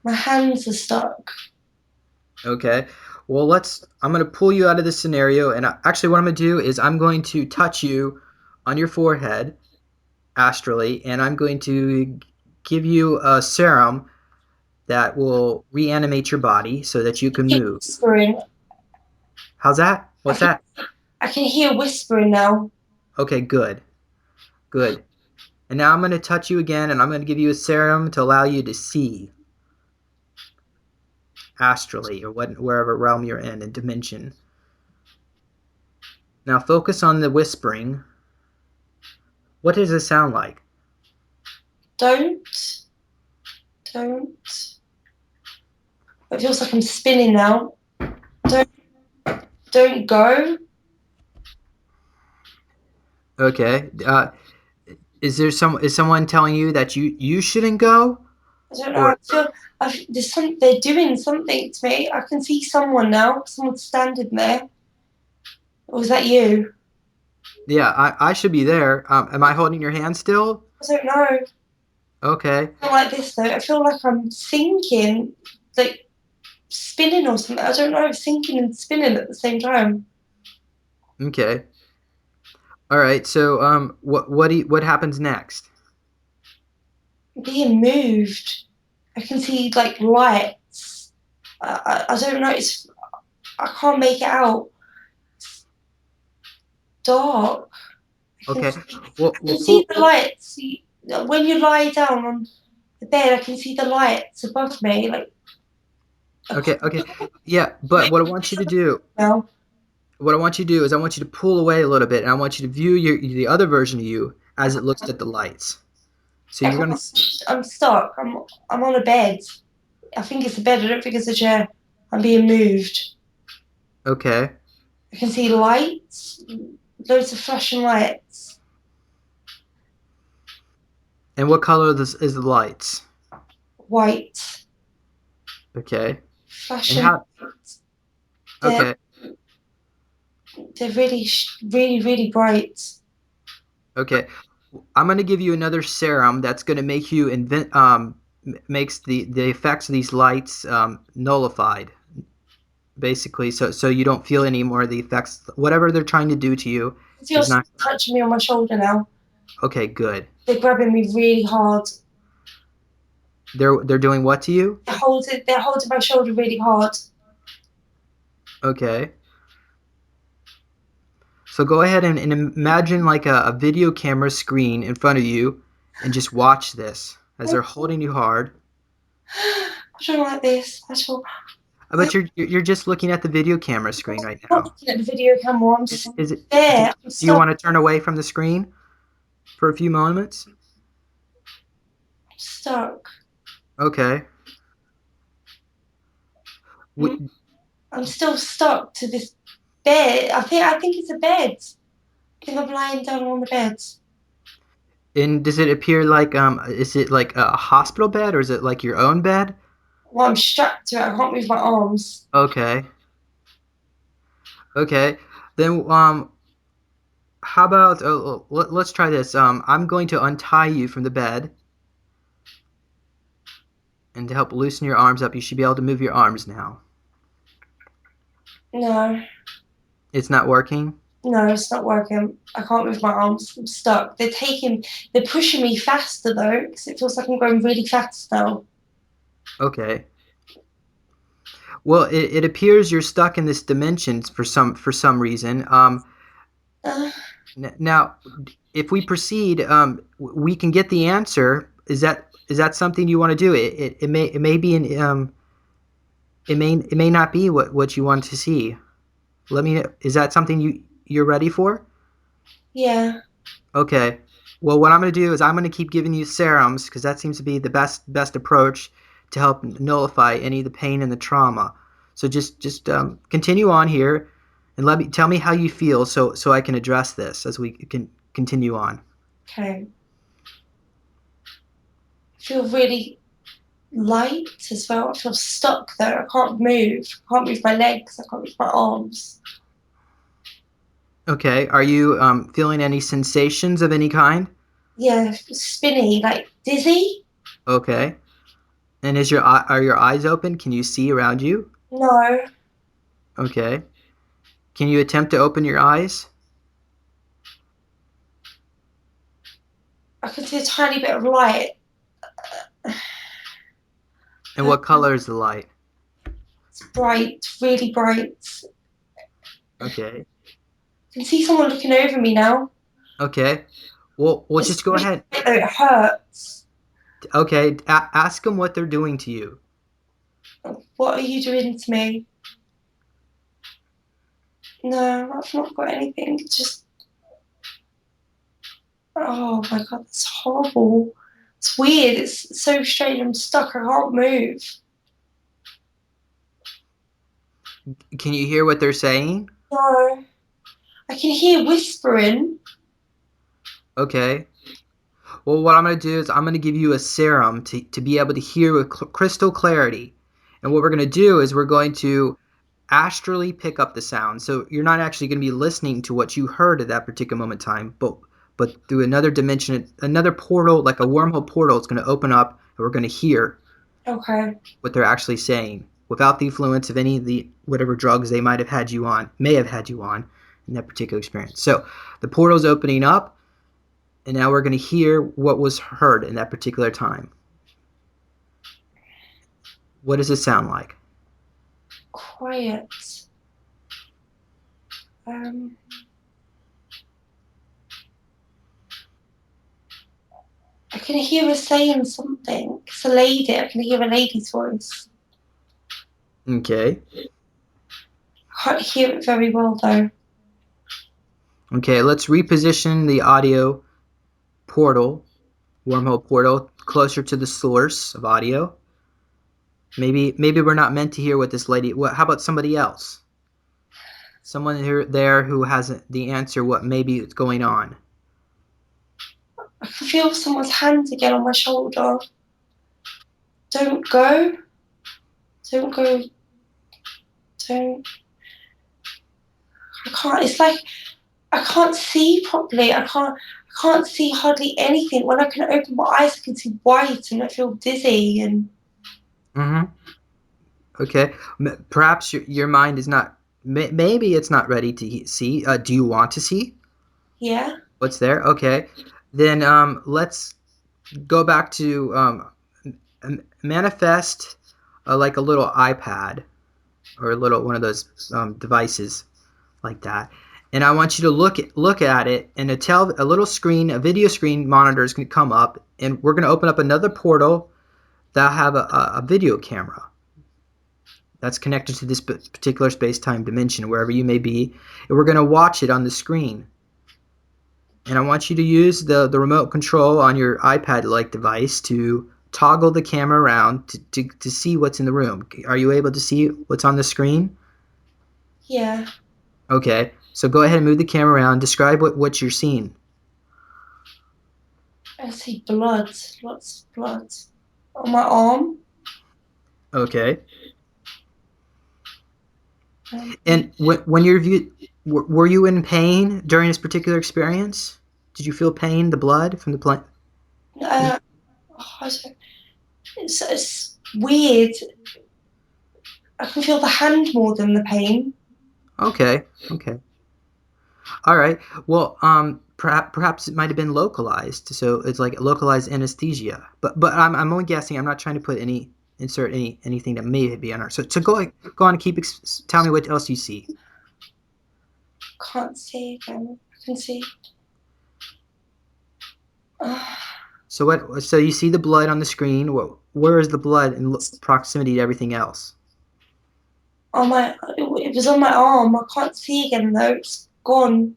My hands are stuck. Okay. Well, I'm going to pull you out of this scenario, and actually, what I'm going to do is I'm going to touch you on your forehead astrally, and I'm going to give you a serum that will reanimate your body so that you can Keep move. whispering. How's that? I What's can. that? I can hear whispering now. Okay, good. Good. And now I'm going to touch you again, and I'm going to give you a serum to allow you to see astrally or wherever realm you're in dimension. Now focus on the whispering. What does it sound like? Don't. Don't. It feels like I'm spinning now. Don't. Don't go. Okay. Is someone telling you that you shouldn't go? I don't know. I Or feel. They're doing something to me. I can see someone now. Someone's standing there. Or was that you? yeah, I should be there. Am I holding your hand still? I don't know. Okay. I feel like this though. I feel like I'm sinking, like spinning or something. I don't know. Sinking and spinning at the same time. Okay. All right. So what happens next? Being moved. I can see like lights. I don't know. I can't make it out. It's dark. Okay. I can see the lights. When you lie down on the bed, I can see the lights above me. Like a Okay. Okay. Yeah. But what I want you to do now. what I want you to do is I want you to pull away a little bit, and I want you to view the other version of you as it looks at the lights. So you're gonna. I'm stuck. I'm on a bed. I think it's a bed. I don't think it's a chair. I'm being moved. Okay. I can see lights, loads of flashing lights. And what color is the lights? White, Okay. And flashing how? lights. They're Okay. they're really really really bright. Okay. I'm gonna give you another serum that's gonna make you makes the effects of these lights nullified, basically, so you don't feel any more of the effects. Whatever they're trying to do to you I feel is not. someone touching me on my shoulder now. Okay, good. They're grabbing me really hard. They're doing what to you? They're holding my shoulder really hard. Okay. So go ahead and imagine like a video camera screen in front of you, and just watch this as they're holding you hard. I don't like this at all. But you're just looking at the video camera screen right I'm not now. looking at the video camera. I'm Is it? Do, there. I'm do you stuck. want to turn away from the screen for a few moments? Stuck. Okay. Hmm? I'm still stuck to this bed. I think it's a bed. I think I'm lying down on the bed. And does it appear like is it like a hospital bed or is it like your own bed? Well, I'm strapped to it. I can't move my arms. Okay. Okay. Then how about let's try this. I'm going to untie you from the bed, and to help loosen your arms up, you should be able to move your arms now. No, It's not working? no, it's not working. I can't move my arms. I'm stuck. They're pushing me faster though, because it feels like I'm going really fast now. Okay. Well, it appears you're stuck in this dimension for some reason. Uh, Now, if we proceed, we can get the answer. Is that something you want to do? It may be an it may not be what you want to see. Let me know. Is that something you're ready for? Yeah. Okay. Well, what I'm going to do is I'm going to keep giving you serums because that seems to be the best approach to help nullify any of the pain and the trauma. So just continue on here, and let me tell me how you feel so I can address this as we can continue on. Okay. I feel really light as well. I feel stuck though. I can't move. I can't move my legs. I can't move my arms. Okay. Are you feeling any sensations of any kind? Yeah, spinny, like dizzy. Okay. And are your eyes open? Can you see around you? No, Okay. Can you attempt to open your eyes? I can see a tiny bit of light. And what color is the light? It's bright, really bright. Okay. I can see someone looking over me now. Okay. Well, It's just go really ahead. bright though. It hurts. Okay. Ask them what they're doing to you. What are you doing to me? No, I've not got anything. It's just, oh my god, it's horrible. It's weird. It's so strange. I'm stuck. I can't move. Can you hear what they're saying? No, I can hear whispering. Okay. Well, what I'm going to do is I'm going to give you a serum to be able to hear with crystal clarity. And what we're going to do is we're going to astrally pick up the sound. So you're not actually going to be listening to what you heard at that particular moment in time, but through another dimension, another portal, like a wormhole portal, it's going to open up, and we're going to hear Okay. what they're actually saying without the influence of any of the whatever drugs they may have had you on in that particular experience. So the portal's opening up, and now we're going to hear what was heard in that particular time. What does it sound like? Quiet. Um, I can hear her saying something. It's a lady. I can hear a lady's voice. Okay. I can't hear it very well though. Okay, let's reposition the audio portal, wormhole portal, closer to the source of audio. Maybe we're not meant to hear what this lady. How about somebody else? Someone here there who has the answer. What maybe is going on? I can feel someone's hand again on my shoulder. Don't go. Don't go. Don't. I can't. It's like I can't see properly. I can't see hardly anything. When I can open my eyes, I can see white, and I feel dizzy. And Mm-hmm. Okay. Perhaps your mind is not. Maybe it's not ready to see. Do you want to see yeah, what's there? Okay. Then let's go back to manifest like a little iPad or a little one of those devices like that. And I want you to look at it, and a little screen, a video screen monitor is going to come up, and we're going to open up another portal that'll have a video camera that's connected to this particular space-time dimension, wherever you may be, and we're going to watch it on the screen. And I want you to use the remote control on your iPad-like device to toggle the camera around to see what's in the room. Are you able to see what's on the screen? yeah. Okay, so go ahead and move the camera around. Describe what you're seeing. I see blood. Lots of blood on my arm. Okay. Um, And when you're were you in pain during this particular experience? Did you feel pain, the blood from the plant? uh, oh, it's weird. I can feel the hand more than the pain. Okay. Okay. All right. Well, perhaps it might have been localized, so it's like localized anesthesia. But I'm only guessing. I'm not trying to put insert anything that may be on her. So go on and tell me what else you see. Can't see again. I can see. Uh, So what? So you see the blood on the screen. Where is the blood in proximity to everything else? on my. It was on my arm. I can't see again though. It's gone.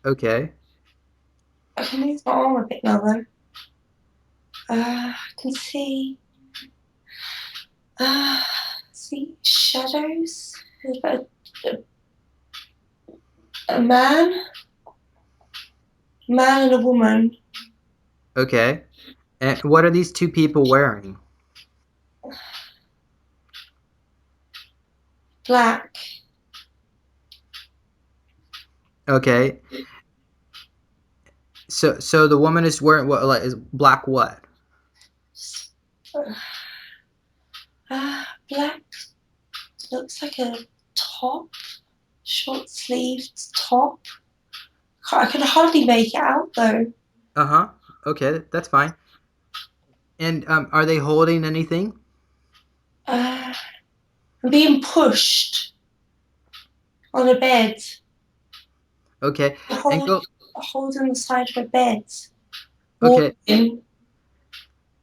Okay. I can move my arm a bit now though. I can see. Uh, see shadows. A, a man and a woman. Okay. And what are these two people wearing? Black. Okay. So the woman is wearing what, like, is black what? Black looks like a top, short sleeved top. I can hardly make it out though. Uh-huh. Okay, that's fine. And are they holding anything? Uh, I'm being pushed on a bed. Okay. And Hold, go holding the side of a bed. okay. Walking.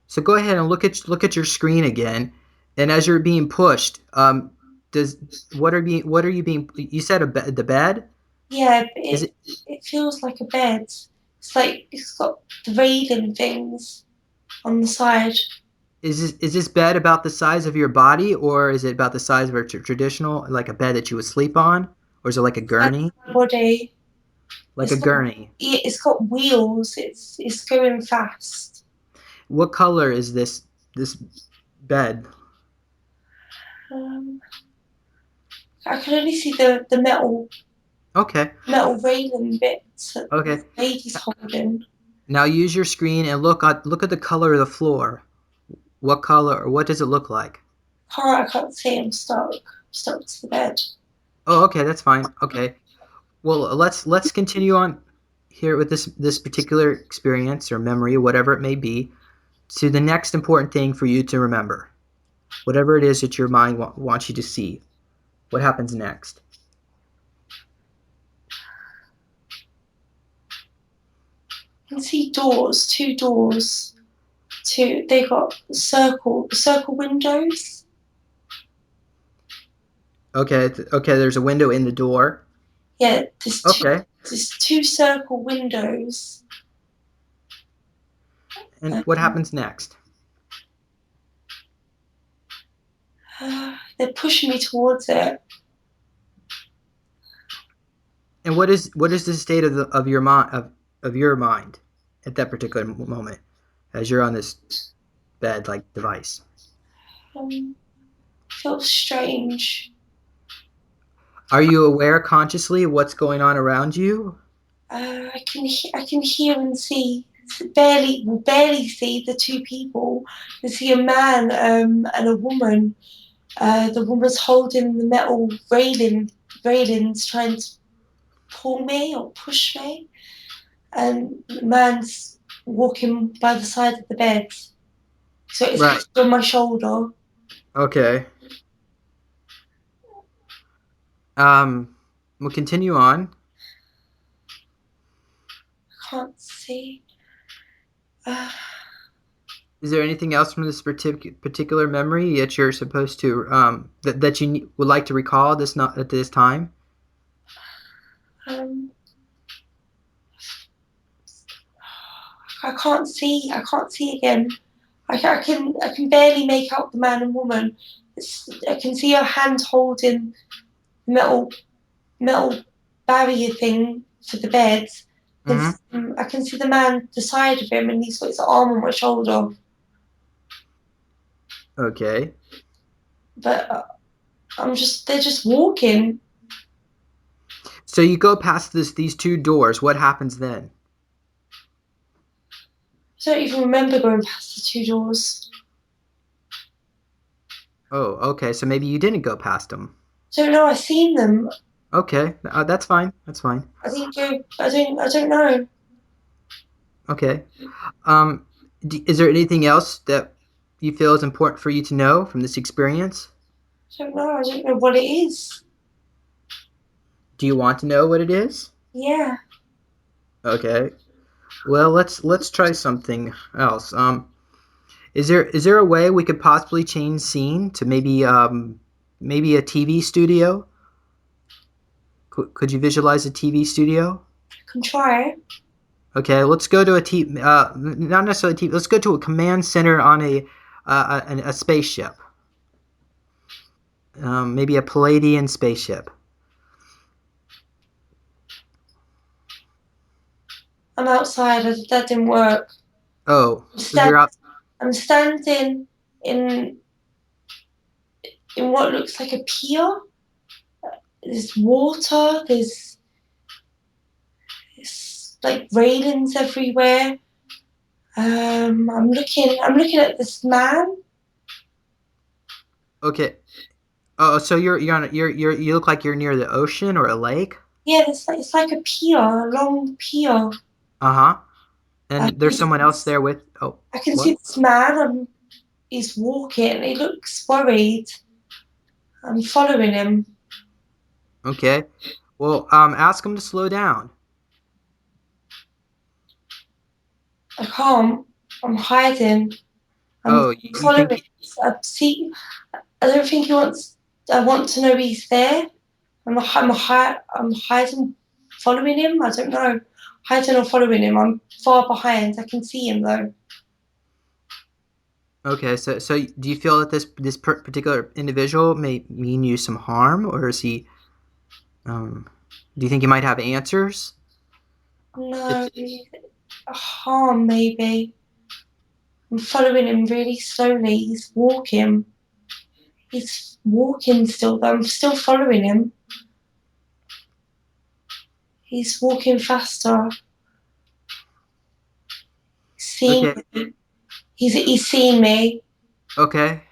So go ahead and look at your screen again. And as you're being pushed, does what are you being you said the bed? Yeah, Is it it feels like a bed. It's like it's got the railing things on the side. is this bed about the size of your body, or is it about the size of a traditional, like a bed that you would sleep on, or is it like a gurney? My body. Like a It's got gurney. it's got wheels. It's going fast. What color is this bed? Um, I can only see the Okay. metal railing bits that the Okay. lady's holding. Now use your screen and look at the color of the floor. What color, or what does it look like? I can't see. I'm stuck. Stuck to the bed. Oh, okay, that's fine. Okay. Well, let's continue on here with this particular experience or memory, whatever it may be, to the next important thing for you to remember. Whatever it is that your mind wants you to see. What happens next? I can see doors. Two doors. Two. They got circle windows. Okay, okay, there's a window in the door. Yeah. Okay. There's two circle windows. And what Um, happens next? they're pushing me towards it. And what is the state of your mind of your mind at that particular moment as you're on this bed like device? Feels strange. Are you aware consciously of what's going on around you? I can hear and see. Barely see the two people. I see a man and a woman. The woman's holding the metal railings, trying to pull me or push me, and the man's walking by the side of the bed. So it's Right. actually on my shoulder. Okay. Um, we'll continue on. I can't see. Uh, Is there anything else from this particular memory that you're supposed to that you would like to recall this not at this time? um, I can't see. I can't see again. I can barely make out the man and woman. I can see her hand holding the metal barrier thing for the bed. Mm-hmm. I can see the man the side of him, and he's got his arm on my shoulder. Okay. But they're just walking. So you go past these two doors. What happens then? I don't even remember going past the two doors. Oh, okay. So maybe you didn't go past them. I don't know. I've seen them. Okay, that's fine. That's fine. I didn't go. I don't know. Okay. Um, is there anything else that you feel is important for you to know from this experience? I don't know. I don't know what it is. Do you want to know what it is? Yeah. Okay. Well, let's try something else. Is there a way we could possibly change scene to maybe a TV studio? Could you visualize a TV studio? I can try. Okay, let's go to not necessarily a TV. Let's go to a command center on a spaceship. Maybe a Palladian spaceship. I'm outside. That didn't work. Oh, I'm, you're stand- out. I'm standing in what looks like a pier. There's water. There's like railings everywhere. I'm looking at this man. Okay. Oh, so you look like you're near the ocean or a lake. Yeah, it's like a pier, a long pier. Uh huh. I And there's can, someone else there with. Oh, I can what? see this man. He's walking. He looks worried. I'm following him. Okay. Well, ask him to slow down. I can't. I'm hiding. I'm Oh, you think? following. I see. I don't think he wants. I want to know he's there. I'm hiding, following him. I don't know, hiding or following him. I'm far behind. I can see him though. Okay, so do you feel that this particular individual may mean you some harm, or is he? Do you think he might have answers? No, If harm maybe. I'm following him really slowly. He's walking. He's walking still. Though I'm still following him. He's walking faster. Seeing okay, me. He's seeing me. okay,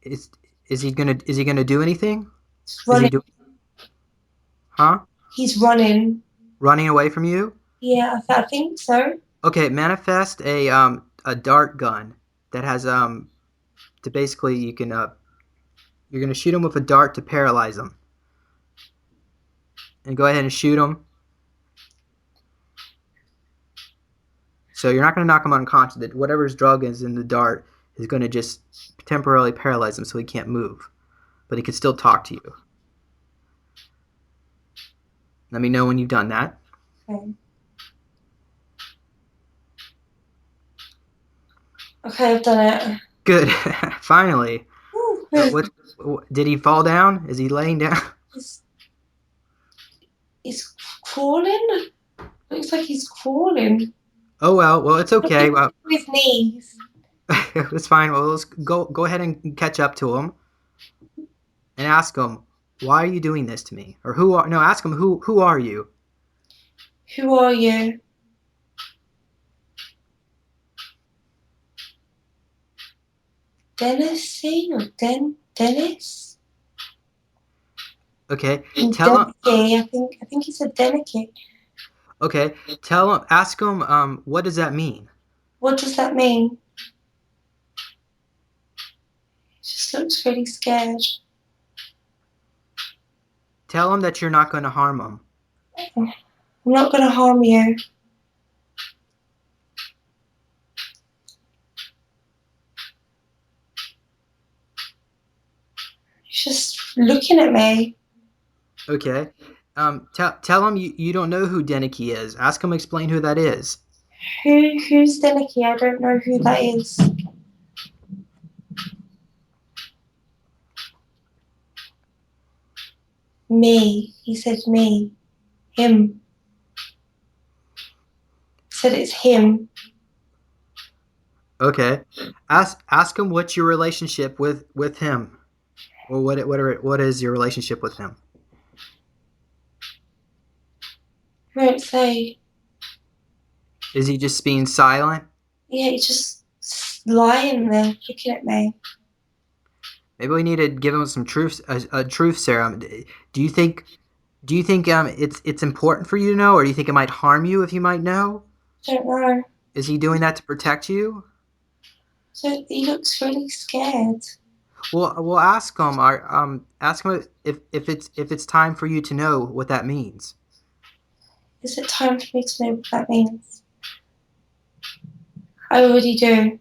is is he gonna do anything? He's Is he running. doing? Huh? He's running. Running away from you? Yeah, I think so. Okay, manifest a dart gun that has to basically you can you're gonna shoot him with a dart to paralyze him, and go ahead and shoot him. So you're not gonna knock him unconscious. That whatever's drug is in the dart is gonna just temporarily paralyze him so he can't move, but he can still talk to you. Let me know when you've done that. Okay. Okay, I've done it. Good. Finally. Ooh, What did he fall down? Is he laying down? he's, he's crawling. Looks like he's crawling. Oh well, it's Look at okay. Well, his knees. it's fine. Well, let's go ahead and catch up to him and ask him, why are you doing this to me? Or who are no, ask him who are you? Who are you? Dennis or Dennis? Okay. Tell him Denike. I think he said Denike. okay, tell him ask him what does that mean? What does that mean? He just looks really scared. Tell him that you're not going to harm him. I'm not gonna harm you. He's just looking at me. Okay. Tell him you don't know who Denike is. Ask him to explain who that is. Who's Denike? I don't know who that is. Me. He said me. Him. He said it's him. Okay. Ask him what's your relationship with him. Or what is your relationship with him? He won't say. Is he just being silent? Yeah, he's just lying there looking at me. Maybe we need to give him some truth a truth serum. Do you think it's important for you to know, or do you think it might harm you if you might know? I don't know. Is he doing that to protect you? So he looks really scared. Well, we'll ask him. Ask him if it's time for you to know what that means. Is it time for me to know what that means? I already do.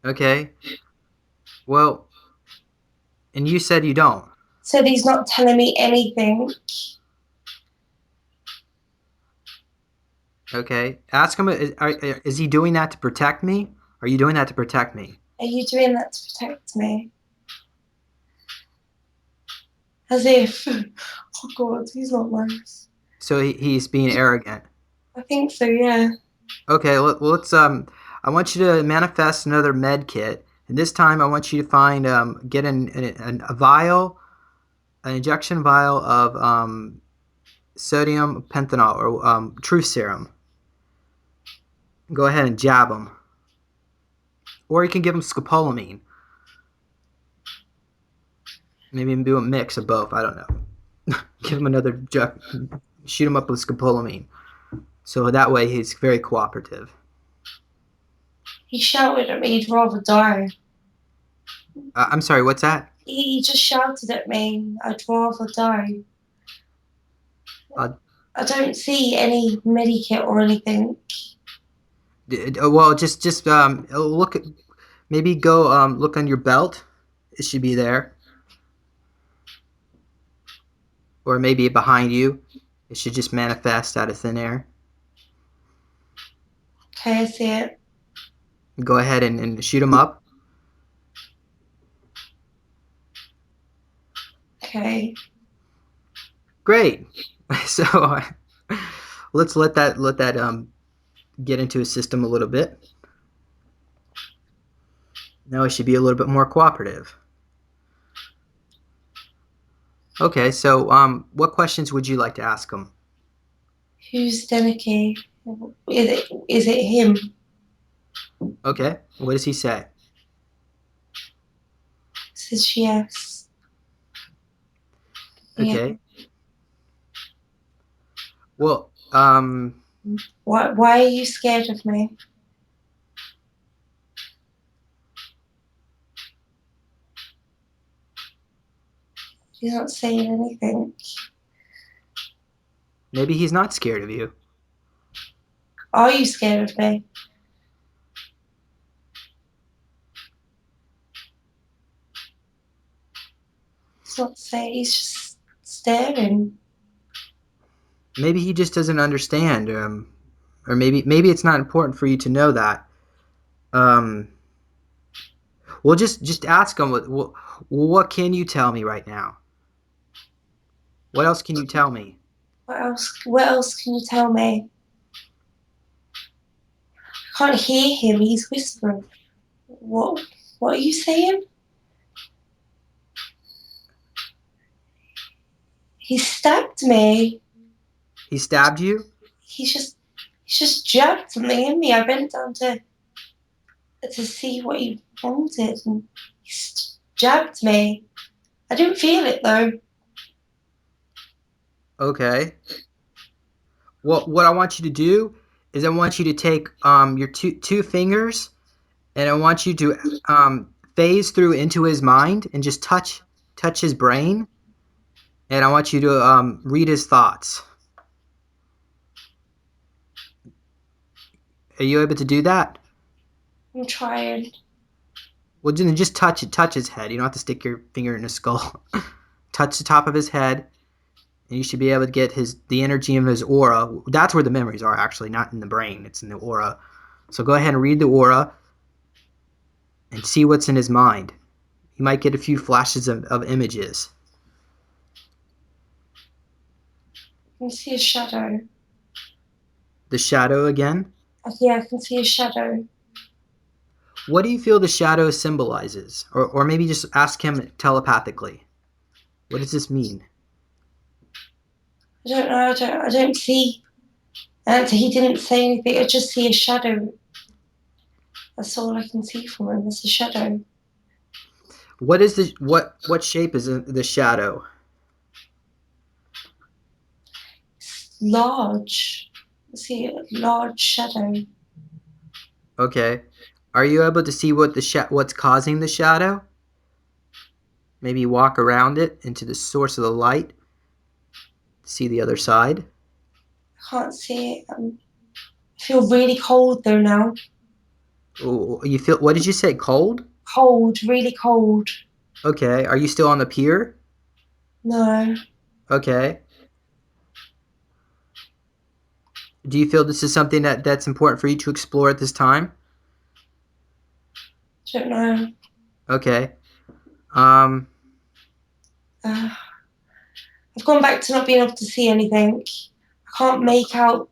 Okay. Well, and you said you don't. So he's not telling me anything. Okay. Ask him, is he doing that to protect me? Are you doing that to protect me? Are you doing that to protect me? As if, oh God, he's not nice. So he's being arrogant. I think so, yeah. Okay, let's I want you to manifest another med kit, and this time I want you to find get a vial, an injection vial of sodium pentanol or truth serum. Go ahead and jab him, or you can give him scopolamine. Maybe do a mix of both. I don't know. Give him another shoot him up with scopolamine, so that way he's very cooperative. He shouted at me he'd rather die. I'm sorry. What's that? He just shouted at me, I'd rather die. Uh, I don't see any medikit or anything. well, just look. Maybe go look on your belt. It should be there, or maybe behind you. It should just manifest out of thin air. Okay, I see it. Go ahead and shoot them up. Okay. Great. So let's let that get into his system a little bit. Now it should be a little bit more cooperative. Okay, so what questions would you like to ask him? Who's Denike? Is it him? Okay, what does he say? Says yes. Yeah. Okay. Well, Why are you scared of me? He's not saying anything. maybe he's not scared of you. Are you scared of me? He's not saying, he's just staring. Maybe he just doesn't understand, or maybe it's not important for you to know that. Um, well, just ask him. What can you tell me right now? What else can you tell me? What else can you tell me? I can't hear him, he's whispering. What are you saying? He stabbed me. He stabbed you? He's just jabbed something in me. I bent down to see what he wanted, and he jabbed me. I didn't feel it though. Okay. What I want you to do is I want you to take your two fingers, and I want you to phase through into his mind and just touch his brain, and I want you to read his thoughts. Are you able to do that? I'm trying. Well, just touch his head. You don't have to stick your finger in his skull. Touch the top of his head, and you should be able to get the energy of his aura. That's where the memories are, actually, not in the brain. It's in the aura. So go ahead and read the aura and see what's in his mind. You might get a few flashes of images. I can see a shadow. The shadow again? Yeah, I can see a shadow. What do you feel the shadow symbolizes? Or maybe just ask him telepathically. What does this mean? I don't know. I don't see. And he didn't say anything. I just see a shadow. That's all I can see from him. It's a shadow. What is what shape is the shadow? It's large. I see a large shadow. Okay. Are you able to see what's causing the shadow? Maybe walk around it into the source of the light. See the other side. I can't see it. I feel really cold though now. Ooh, you feel, what did you say, cold? Cold, really cold. Okay. Are you still on the pier? No, Okay. Do you feel this is something that's important for you to explore at this time? don't know. Okay. Um, Uh, I've gone back to not being able to see anything. I can't make out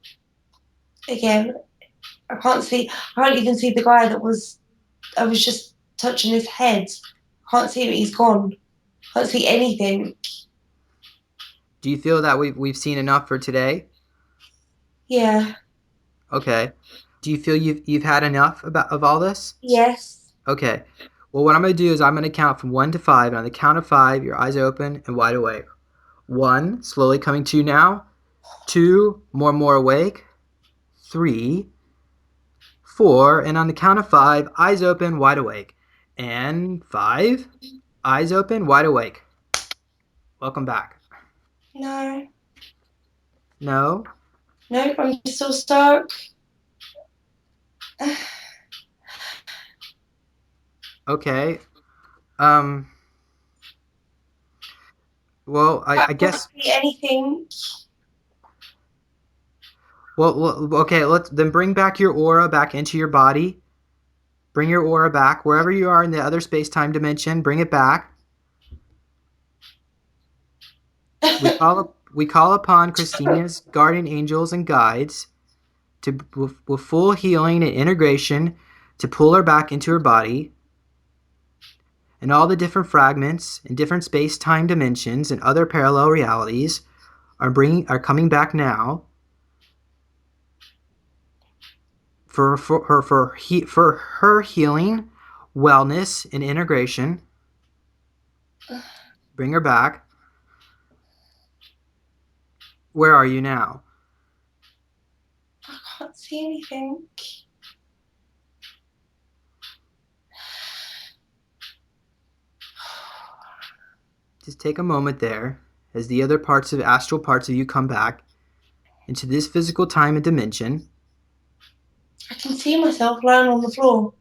again. I can't see. I can't even see the guy that was. I was just touching his head. I can't see it. He's gone. I can't see anything. do you feel that we've seen enough for today? Yeah. Okay. Do you feel you've had enough about of all this? Yes. Okay. Well, what I'm going to do is I'm going to count from 1 to 5, and on the count of 5, your eyes open and wide awake. 1, slowly coming to now. 2, more and more awake. 3, 4, and on the count of 5, eyes open, wide awake. And 5, eyes open, wide awake. Welcome back. No. No? Nope. I'm still stuck. Okay. Um, well, I I can't guess, see anything. okay, let's then bring back your aura back into your body. Bring your aura back wherever you are in the other space-time dimension. Bring it back. We call upon Christina's guardian angels and guides to with full healing and integration to pull her back into her body, and all the different fragments in different space-time dimensions and other parallel realities are coming back now for her healing, wellness, and integration. Bring her back. Where are you now? I can't see anything. Just take a moment there as the other parts of astral parts of you come back into this physical time and dimension. I can see myself lying on the floor.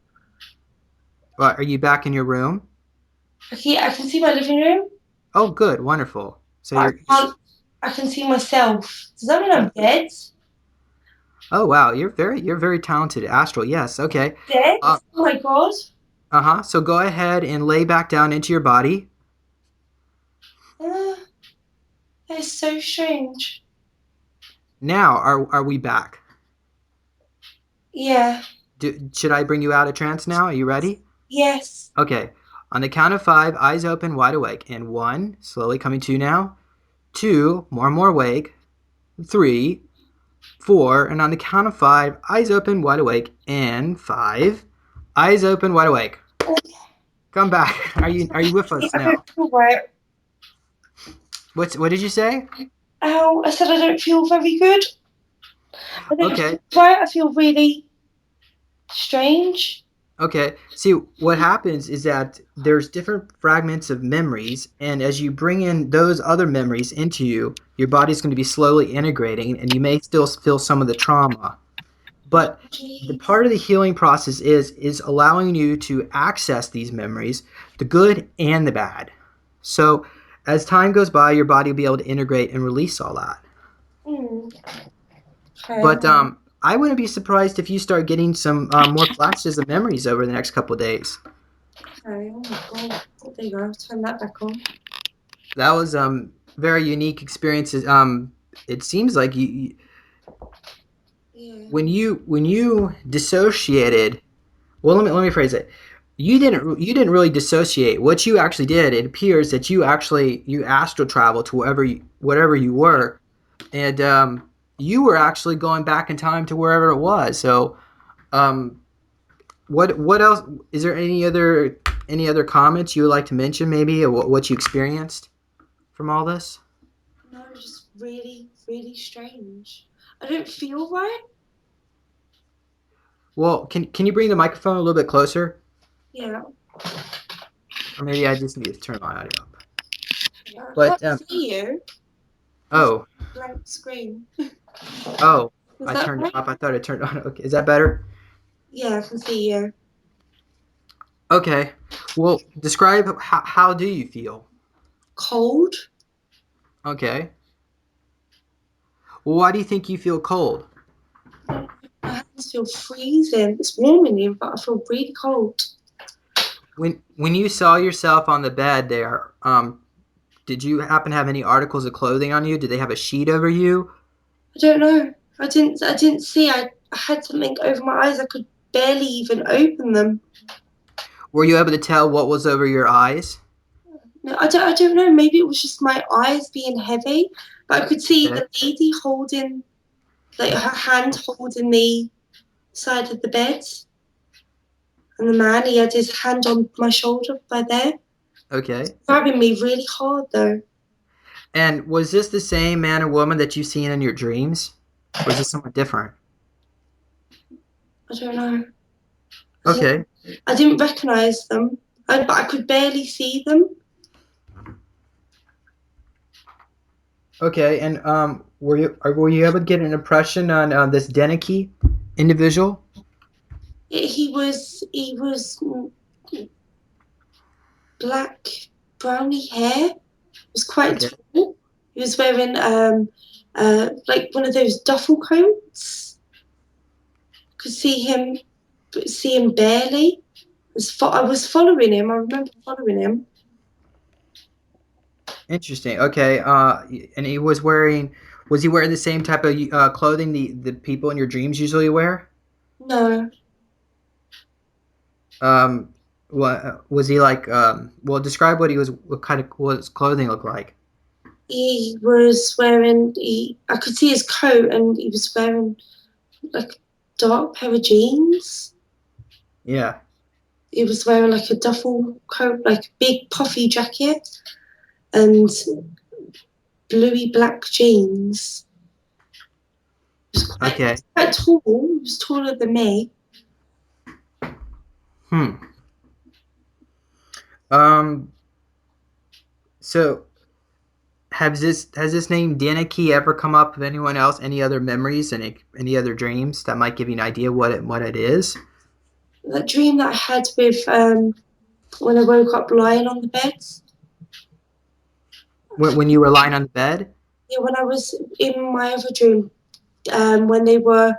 Are you back in your room? I can see my living room. Oh, good, wonderful. So But you're. I can see myself. Does that mean Oh, I'm dead? oh wow, you're very talented, astral. Yes, okay. Dead? Uh Oh my god. huh. So go ahead and lay back down into your body. Uh, that is so strange. Now, are we back? Yeah. Should I bring you out of trance now? Are you ready? Yes. Okay. On the count of 5, eyes open, wide awake. And 1, slowly coming to now. 2, more and more awake. 3, 4, and on the count of 5, eyes open, wide awake. And 5, eyes open, wide awake. Come back. Are you with us I don't now? feel right. What did you say? Ow. I said I don't feel very good. I don't Okay. feel right. I feel really strange. Okay. See, what happens is that there's different fragments of memories, and as you bring in those other memories into you, your body's going to be slowly integrating, and you may still feel some of the trauma. But the Jeez. part of the healing process is allowing you to access these memories, the good and the bad. So as time goes by, your body will be able to integrate and release all that. Hmm. Okay. But I wouldn't be surprised if you start getting some more flashes of memories over the next couple of days. Okay. Oh my god. Oh, there you go. Turn that back on. That was very unique experiences. It seems like Yeah. when you dissociated. Well, let me phrase it. You didn't really dissociate. What you actually did, it appears that you astral traveled to whatever you were, and you were actually going back in time to wherever it was. So, um, what else? Is there any other comments you would like to mention? Maybe what you experienced from all this? No, it's just really, really strange. I don't feel right. Well, can you bring the microphone a little bit closer? Yeah. Or maybe I just need to turn my audio up. Yeah. I But can't see you. It's oh, a blank screen. oh, Is I that turned it right? off. I thought I turned it on. Okay, is that better? Yeah, I can see you. Okay. Well, describe how do you feel? Cold. Okay. Well, why do you think you feel cold? My hands feel freezing. It's warm in here, but I feel really cold. When you saw yourself on the bed there, did you happen to have any articles of clothing on you? Did they have a sheet over you? I don't know. I didn't see. I had something over my eyes. I could barely even open them. Were you able to tell what was over your eyes? No, I don't know. Maybe it was just my eyes being heavy, but I could see Okay. the lady holding, like her hand holding the side of the bed, and the man he had his hand on my shoulder by there, Okay. grabbing me really hard though. And was this the same man or woman that you've seen in your dreams? Or is this someone different? I don't know. I didn't, Okay. I didn't recognize them, but I could barely see them. Okay. And were you able to get an impression on this Denike individual? He was black, browny hair. He was quite Okay. tall. He was wearing like one of those duffel coats. Could see him barely. I was following him. I remember following him. Interesting. Okay. And he was he wearing the same type of clothing the people in your dreams usually wear? No, What was he like? Well, describe what he was. What his clothing looked like. he was wearing. I could see his coat, and he was wearing like dark pair of jeans. Yeah. He was wearing like a duffel coat, like big puffy jacket, and bluey black jeans. He was Okay. quite tall. He was taller than me. Hmm. Um. So, has this name Denike ever come up with anyone else? Any other memories and any other dreams that might give you an idea what it is? That dream that I had with when I woke up lying on the bed. When you were lying on the bed? Yeah, when I was in my other dream, when they were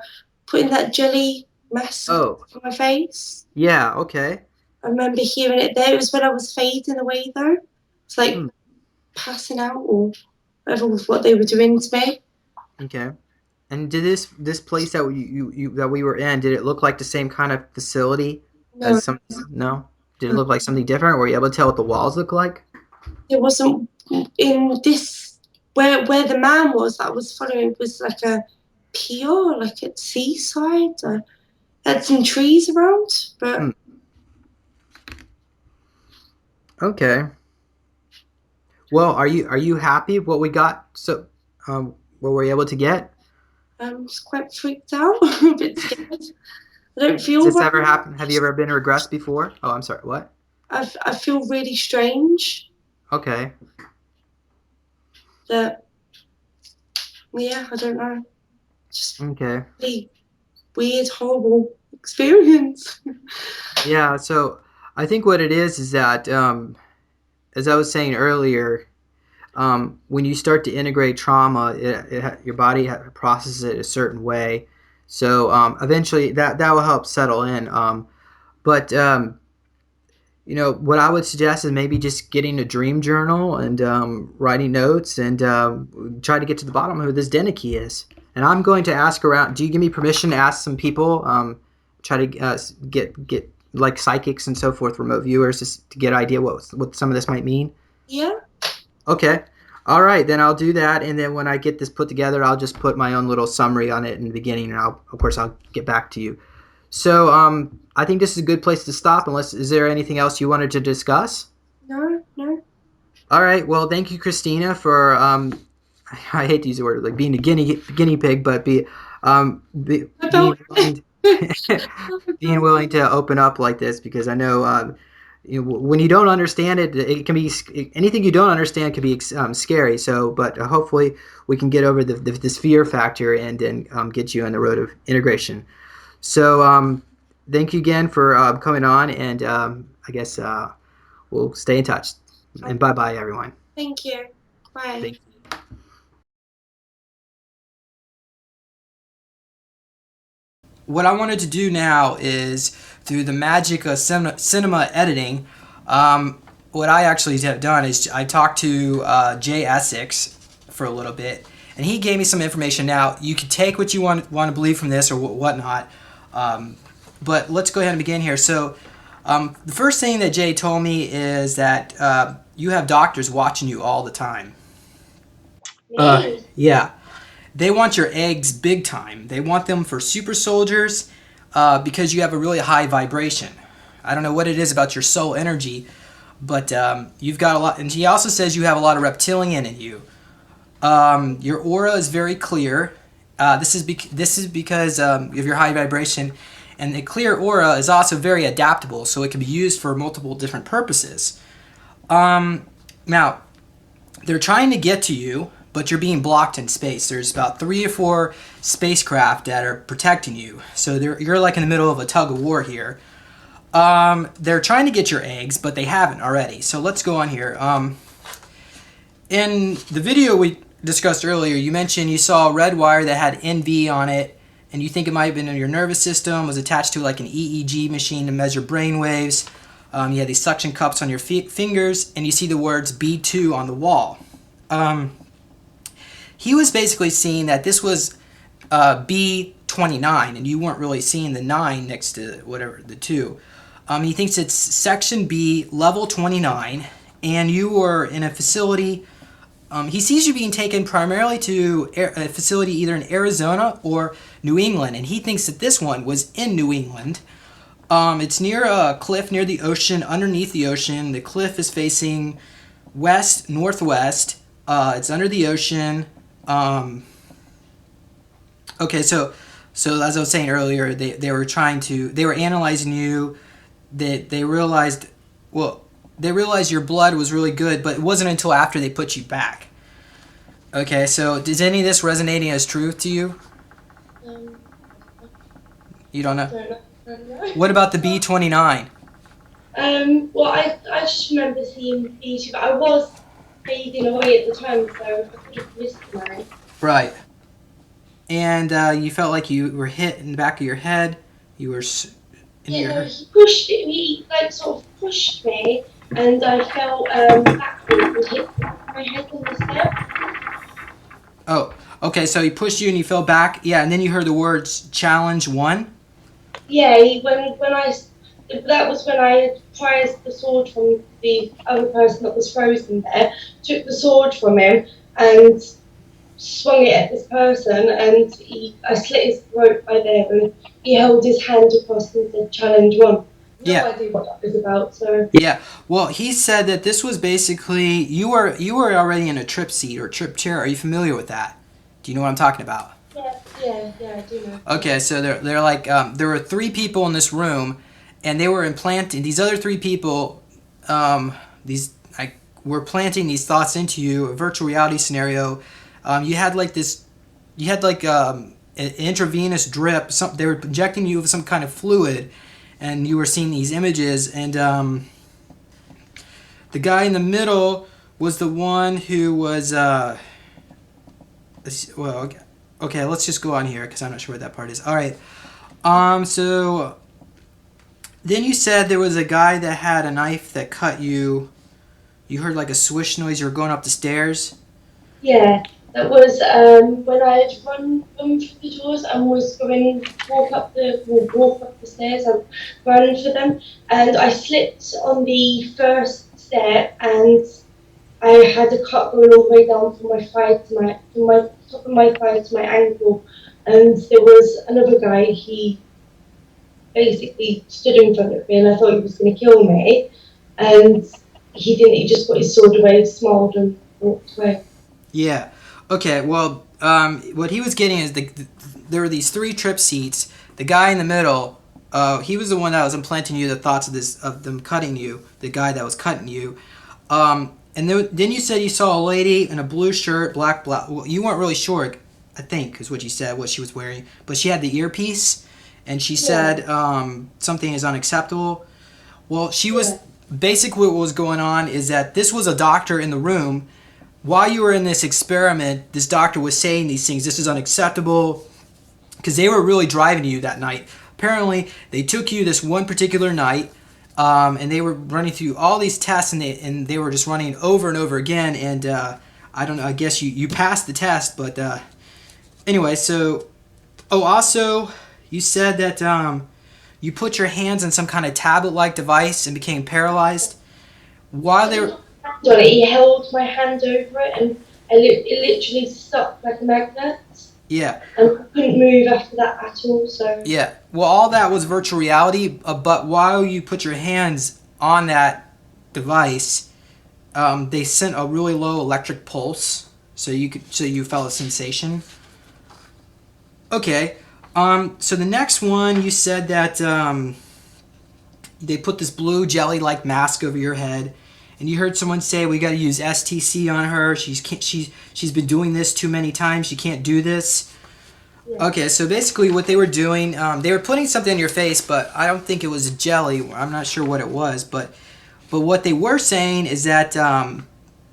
putting that jelly mask Oh, on my face. yeah. Okay. I remember hearing it there. It was when I was fading away though. It's like Hmm. passing out or whatever was what they were doing to me. Okay. And did this place that that we were in, did it look like the same kind of facility No, as some? No. Did it look like something different? Were you able to tell what the walls look like? it wasn't in this where the man was that I was following was like a pier, like at seaside. Had some trees around, but Hmm. Okay. Well, are you happy with what we got? So, what were we able to get? I was quite freaked out, a bit scared. I don't Has feel this right. ever happened? Have you ever been regressed before? Oh, I'm sorry. What? I feel really strange. Okay. That yeah, I don't know. Just Okay. really weird, horrible experience. Yeah. So, I think what it is that, as I was saying earlier, when you start to integrate trauma, your body processes it a certain way. So, eventually, that will help settle in. But what I would suggest is maybe just getting a dream journal and writing notes and try to get to the bottom of who this Denike is. And I'm going to ask around. Do you give me permission to ask some people? Try to get like psychics and so forth, remote viewers, just to get an idea what some of this might mean. Yeah, Okay. All right, then I'll do that, and then when I get this put together, I'll just put my own little summary on it in the beginning, and of course, I'll get back to you. So, I think this is a good place to stop. Unless, is there anything else you wanted to discuss? no, no. All right. Well, thank you, Christina, for I hate to use the word like being a guinea pig, but About being willing being willing to open up like this because I know. When you don't understand it, it can be anything you don't understand can be scary. So, but hopefully we can get over this fear factor and then get you on the road of integration. So, thank you again for coming on, and I guess we'll stay in touch. And bye bye, everyone. Thank you. Bye. Thank you. What I wanted to do now is, through the magic of cinema editing, what I actually have done is I talked to Jay Essex for a little bit, and he gave me some information. Now, you can take what you want to believe from this or whatnot, but let's go ahead and begin here. So, the first thing that Jay told me is that you have doctors watching you all the time. Yeah. They want your eggs big time. They want them for super soldiers because you have a really high vibration. I don't know what it is about your soul energy, but you've got a lot. And he also says you have a lot of reptilian in you. Your aura is very clear. This is because of your high vibration. And the clear aura is also very adaptable, so it can be used for multiple different purposes. Now, they're trying to get to you, but you're being blocked in space. There's about 3 or 4 spacecraft that are protecting you. So you're like in the middle of a tug of war here. They're trying to get your eggs, but they haven't already. So let's go on here. In the video we discussed earlier, you mentioned you saw a red wire that had NV on it, and you think it might have been in your nervous system, was attached to like an EEG machine to measure brain waves. You had these suction cups on your fingers, and you see the words B2 on the wall. He was basically seeing that this was B29, and you weren't really seeing the 9 next to whatever, the 2. He thinks it's Section B, Level 29, and you were in a facility. He sees you being taken primarily to a facility either in Arizona or New England, and he thinks that this one was in New England. It's near a cliff near the ocean, underneath the ocean. The cliff is facing west-northwest. It's under the ocean. Okay, so as I was saying earlier, they were analyzing you. They realized your blood was really good, but it wasn't until after they put you back. Okay, so is any of this resonating as truth to you? You don't know? What about the B29? Well, I just remember seeing these, but I was fading away at the time, so I could have missed mine. Right. And you felt like you were hit in the back of your head. You were he pushed it. He sort of pushed me, and I fell backwards and hit my head on the step. Oh, okay. So he pushed you and you fell back. Yeah, and then you heard the words "Challenge 1." Yeah, that was when I prized the sword from the other person that was frozen there. Took the sword from him and swung it at this person, and I slit his throat by there, and he held his hand across and said Challenge 1. No idea what that was about. So yeah, well, he said that this was basically you were already in a trip seat or trip chair. Are you familiar with that? Do you know what I'm talking about? Yeah, I do know. Okay, so they're like there were 3 people in this room, and they were implanting these other 3 people. Were planting these thoughts into you, a virtual reality scenario. You had an intravenous drip. They were injecting you with some kind of fluid, and you were seeing these images. And the guy in the middle was the one who was okay, let's just go on here because I'm not sure what that part is. All right. So then you said there was a guy that had a knife that cut you. You heard like a swish noise. You were going up the stairs. Yeah, that was when I had run through the doors and was going to walk up the stairs. I ran for them, and I slipped on the first stair, and I had a cut going all the way down from my thigh from my top of my thigh to my ankle, and there was another guy. He basically stood in front of me, and I thought he was going to kill me, and he didn't. He just put his sword away, smiled, and walked away. Yeah. Okay. Well, what he was getting is there were these 3 trip seats. The guy in the middle, he was the one that was implanting you the thoughts of them cutting you. The guy that was cutting you. And then you said you saw a lady in a blue shirt, black. Well, you weren't really sure, I think, is what you said, what she was wearing. But she had the earpiece, and she Yeah. said something is unacceptable. Well, she was Yeah. basically what was going on is that this was a doctor in the room while you were in this experiment. This doctor was saying these things. This is unacceptable because they were really driving you that night. Apparently, they took you this one particular night, and they were running through all these tests, and they were just running over and over again. And I don't know. I guess you passed the test, but anyway. So, oh, also, you said that you put your hands on some kind of tablet-like device and became paralyzed while they were. Hand on it. He held my hand over it, and it literally stuck like a magnet. Yeah. And I couldn't move after that at all. So Yeah. Well, all that was virtual reality, but while you put your hands on that device, they sent a really low electric pulse, so you felt a sensation. Okay. So the next one, you said that they put this blue jelly-like mask over your head, and you heard someone say, "We got to use STC on her. She's been doing this too many times. She can't do this." yeah. Okay, so basically what they were doing, they were putting something on your face, but I don't think it was jelly. I'm not sure what it was, but what they were saying is that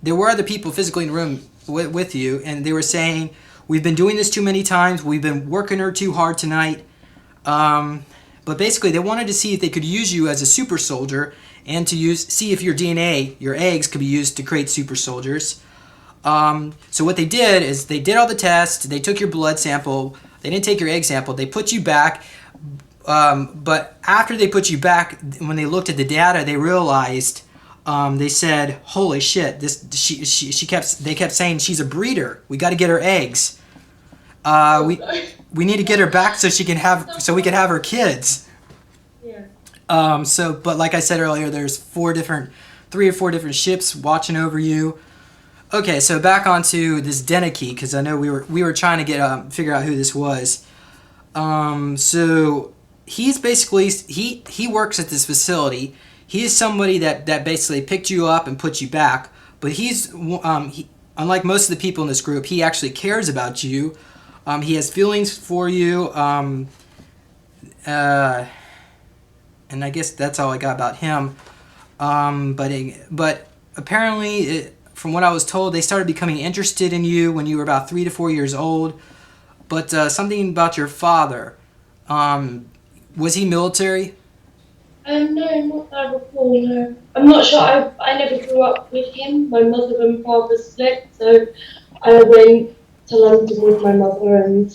there were other people physically in the room with you, and they were saying, "We've been doing this too many times. We've been working her too hard tonight." But basically, they wanted to see if they could use you as a super soldier and to see if your DNA, your eggs, could be used to create super soldiers. So what they did is they did all the tests. They took your blood sample. They didn't take your egg sample. They put you back. But after they put you back, when they looked at the data, they realized they said, "Holy shit! They kept saying she's a breeder. We got to get her eggs. We need to get her back so we can have her kids." Yeah. But like I said earlier, there's 3 or 4 different ships watching over you. Okay, so back onto this Denike, because I know we were trying to figure out who this was. So he's basically he works at this facility. He is somebody that basically picked you up and put you back. But unlike most of the people in this group, he actually cares about you. He has feelings for you. And I guess that's all I got about him. But apparently, from what I was told, they started becoming interested in you when you were about 3 to 4 years old. But something about your father. Was he military? No, not that I recall, no. I'm not sure. I never grew up with him. My mother and father split, so I went to London with my mother and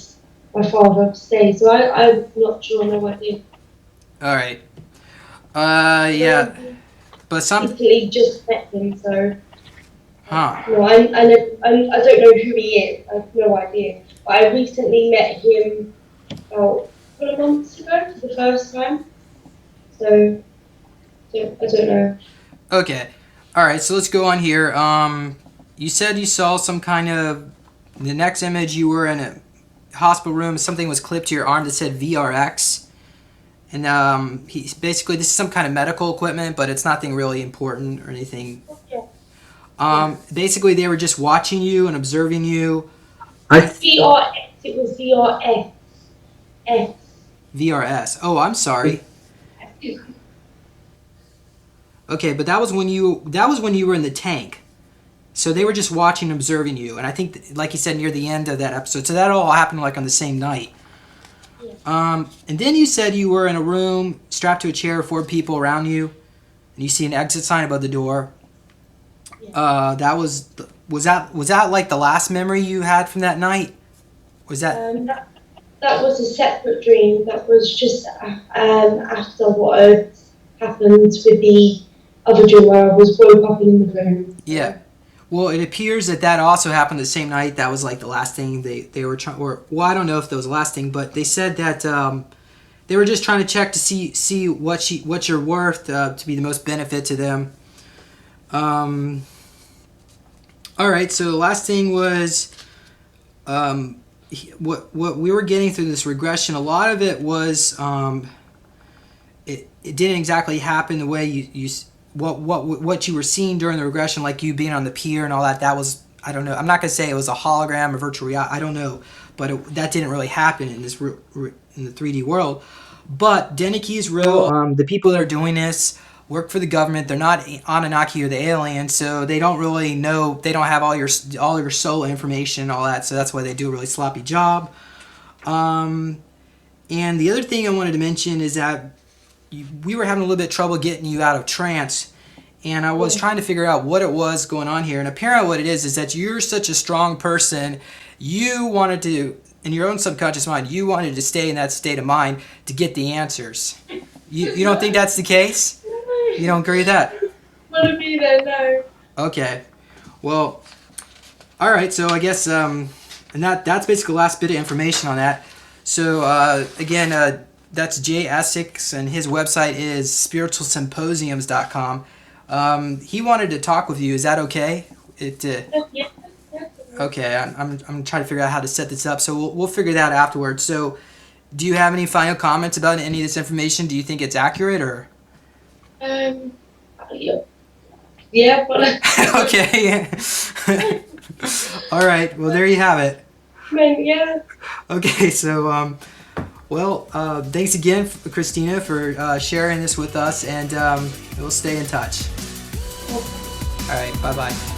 my father stayed. So I'm not sure, no idea. All right. So Yeah. But some. recently just met him, so Huh. no, I don't know who he is. I have no idea. But I recently met him about a couple of months ago for the first time. So I don't know. Okay. All right. So let's go on here. You said you saw some kind of. The next image, you were in a hospital room. Something was clipped to your arm that said VRX. And he's basically, this is some kind of medical equipment, but it's nothing really important or anything. Yeah. Basically, they were just watching you and observing you. VRX, it was VRS. S. VRS. Oh, I'm sorry. Okay, but that was when you were in the tank. So they were just watching and observing you. And I think, like you said, near the end of that episode. So that all happened like on the same night. Yeah. And then you said you were in a room strapped to a chair, 4 people around you, and you see an exit sign above the door. Yeah. Was that like the last memory you had from that night? Was that? That was a separate dream. That was just after what had happened with the other dream where I was woke up in the room. Yeah. Well, it appears that also happened the same night. That was like the last thing they were trying. Well, I don't know if that was the last thing, but they said that they were just trying to check to see what you're worth to be the most benefit to them. All right. So the last thing was what we were getting through this regression. A lot of it was it didn't exactly happen the way you what you were seeing during the regression, like you being on the pier and all that. That was, I don't know. I'm not gonna say it was a hologram or virtual reality. I don't know, but that didn't really happen in this in the 3D world. But Denike is real. The people that are doing this work for the government. They're not Anunnaki or the aliens, so they don't really know. They don't have all your soul information and all that. So that's why they do a really sloppy job. And the other thing I wanted to mention is that we were having a little bit of trouble getting you out of trance, and I was trying to figure out what it was going on here. And apparently what it is that you're such a strong person, you wanted to, in your own subconscious mind, you wanted to stay in that state of mind to get the answers. You don't think that's the case? You don't agree with that? What do you mean? No. Okay. Well, all right. So I guess, and that's basically the last bit of information on that. So again, that's Jay Essex, and his website is spiritualsymposiums.com. He wanted to talk with you. Is that okay? Okay. I'm trying to figure out how to set this up. So we'll figure that afterwards. So, do you have any final comments about any of this information? Do you think it's accurate or? Yeah, but okay. All right. Well, there you have it. Yeah. Okay. So, thanks again, Christina, for sharing this with us, and we'll stay in touch. All right. Bye-bye.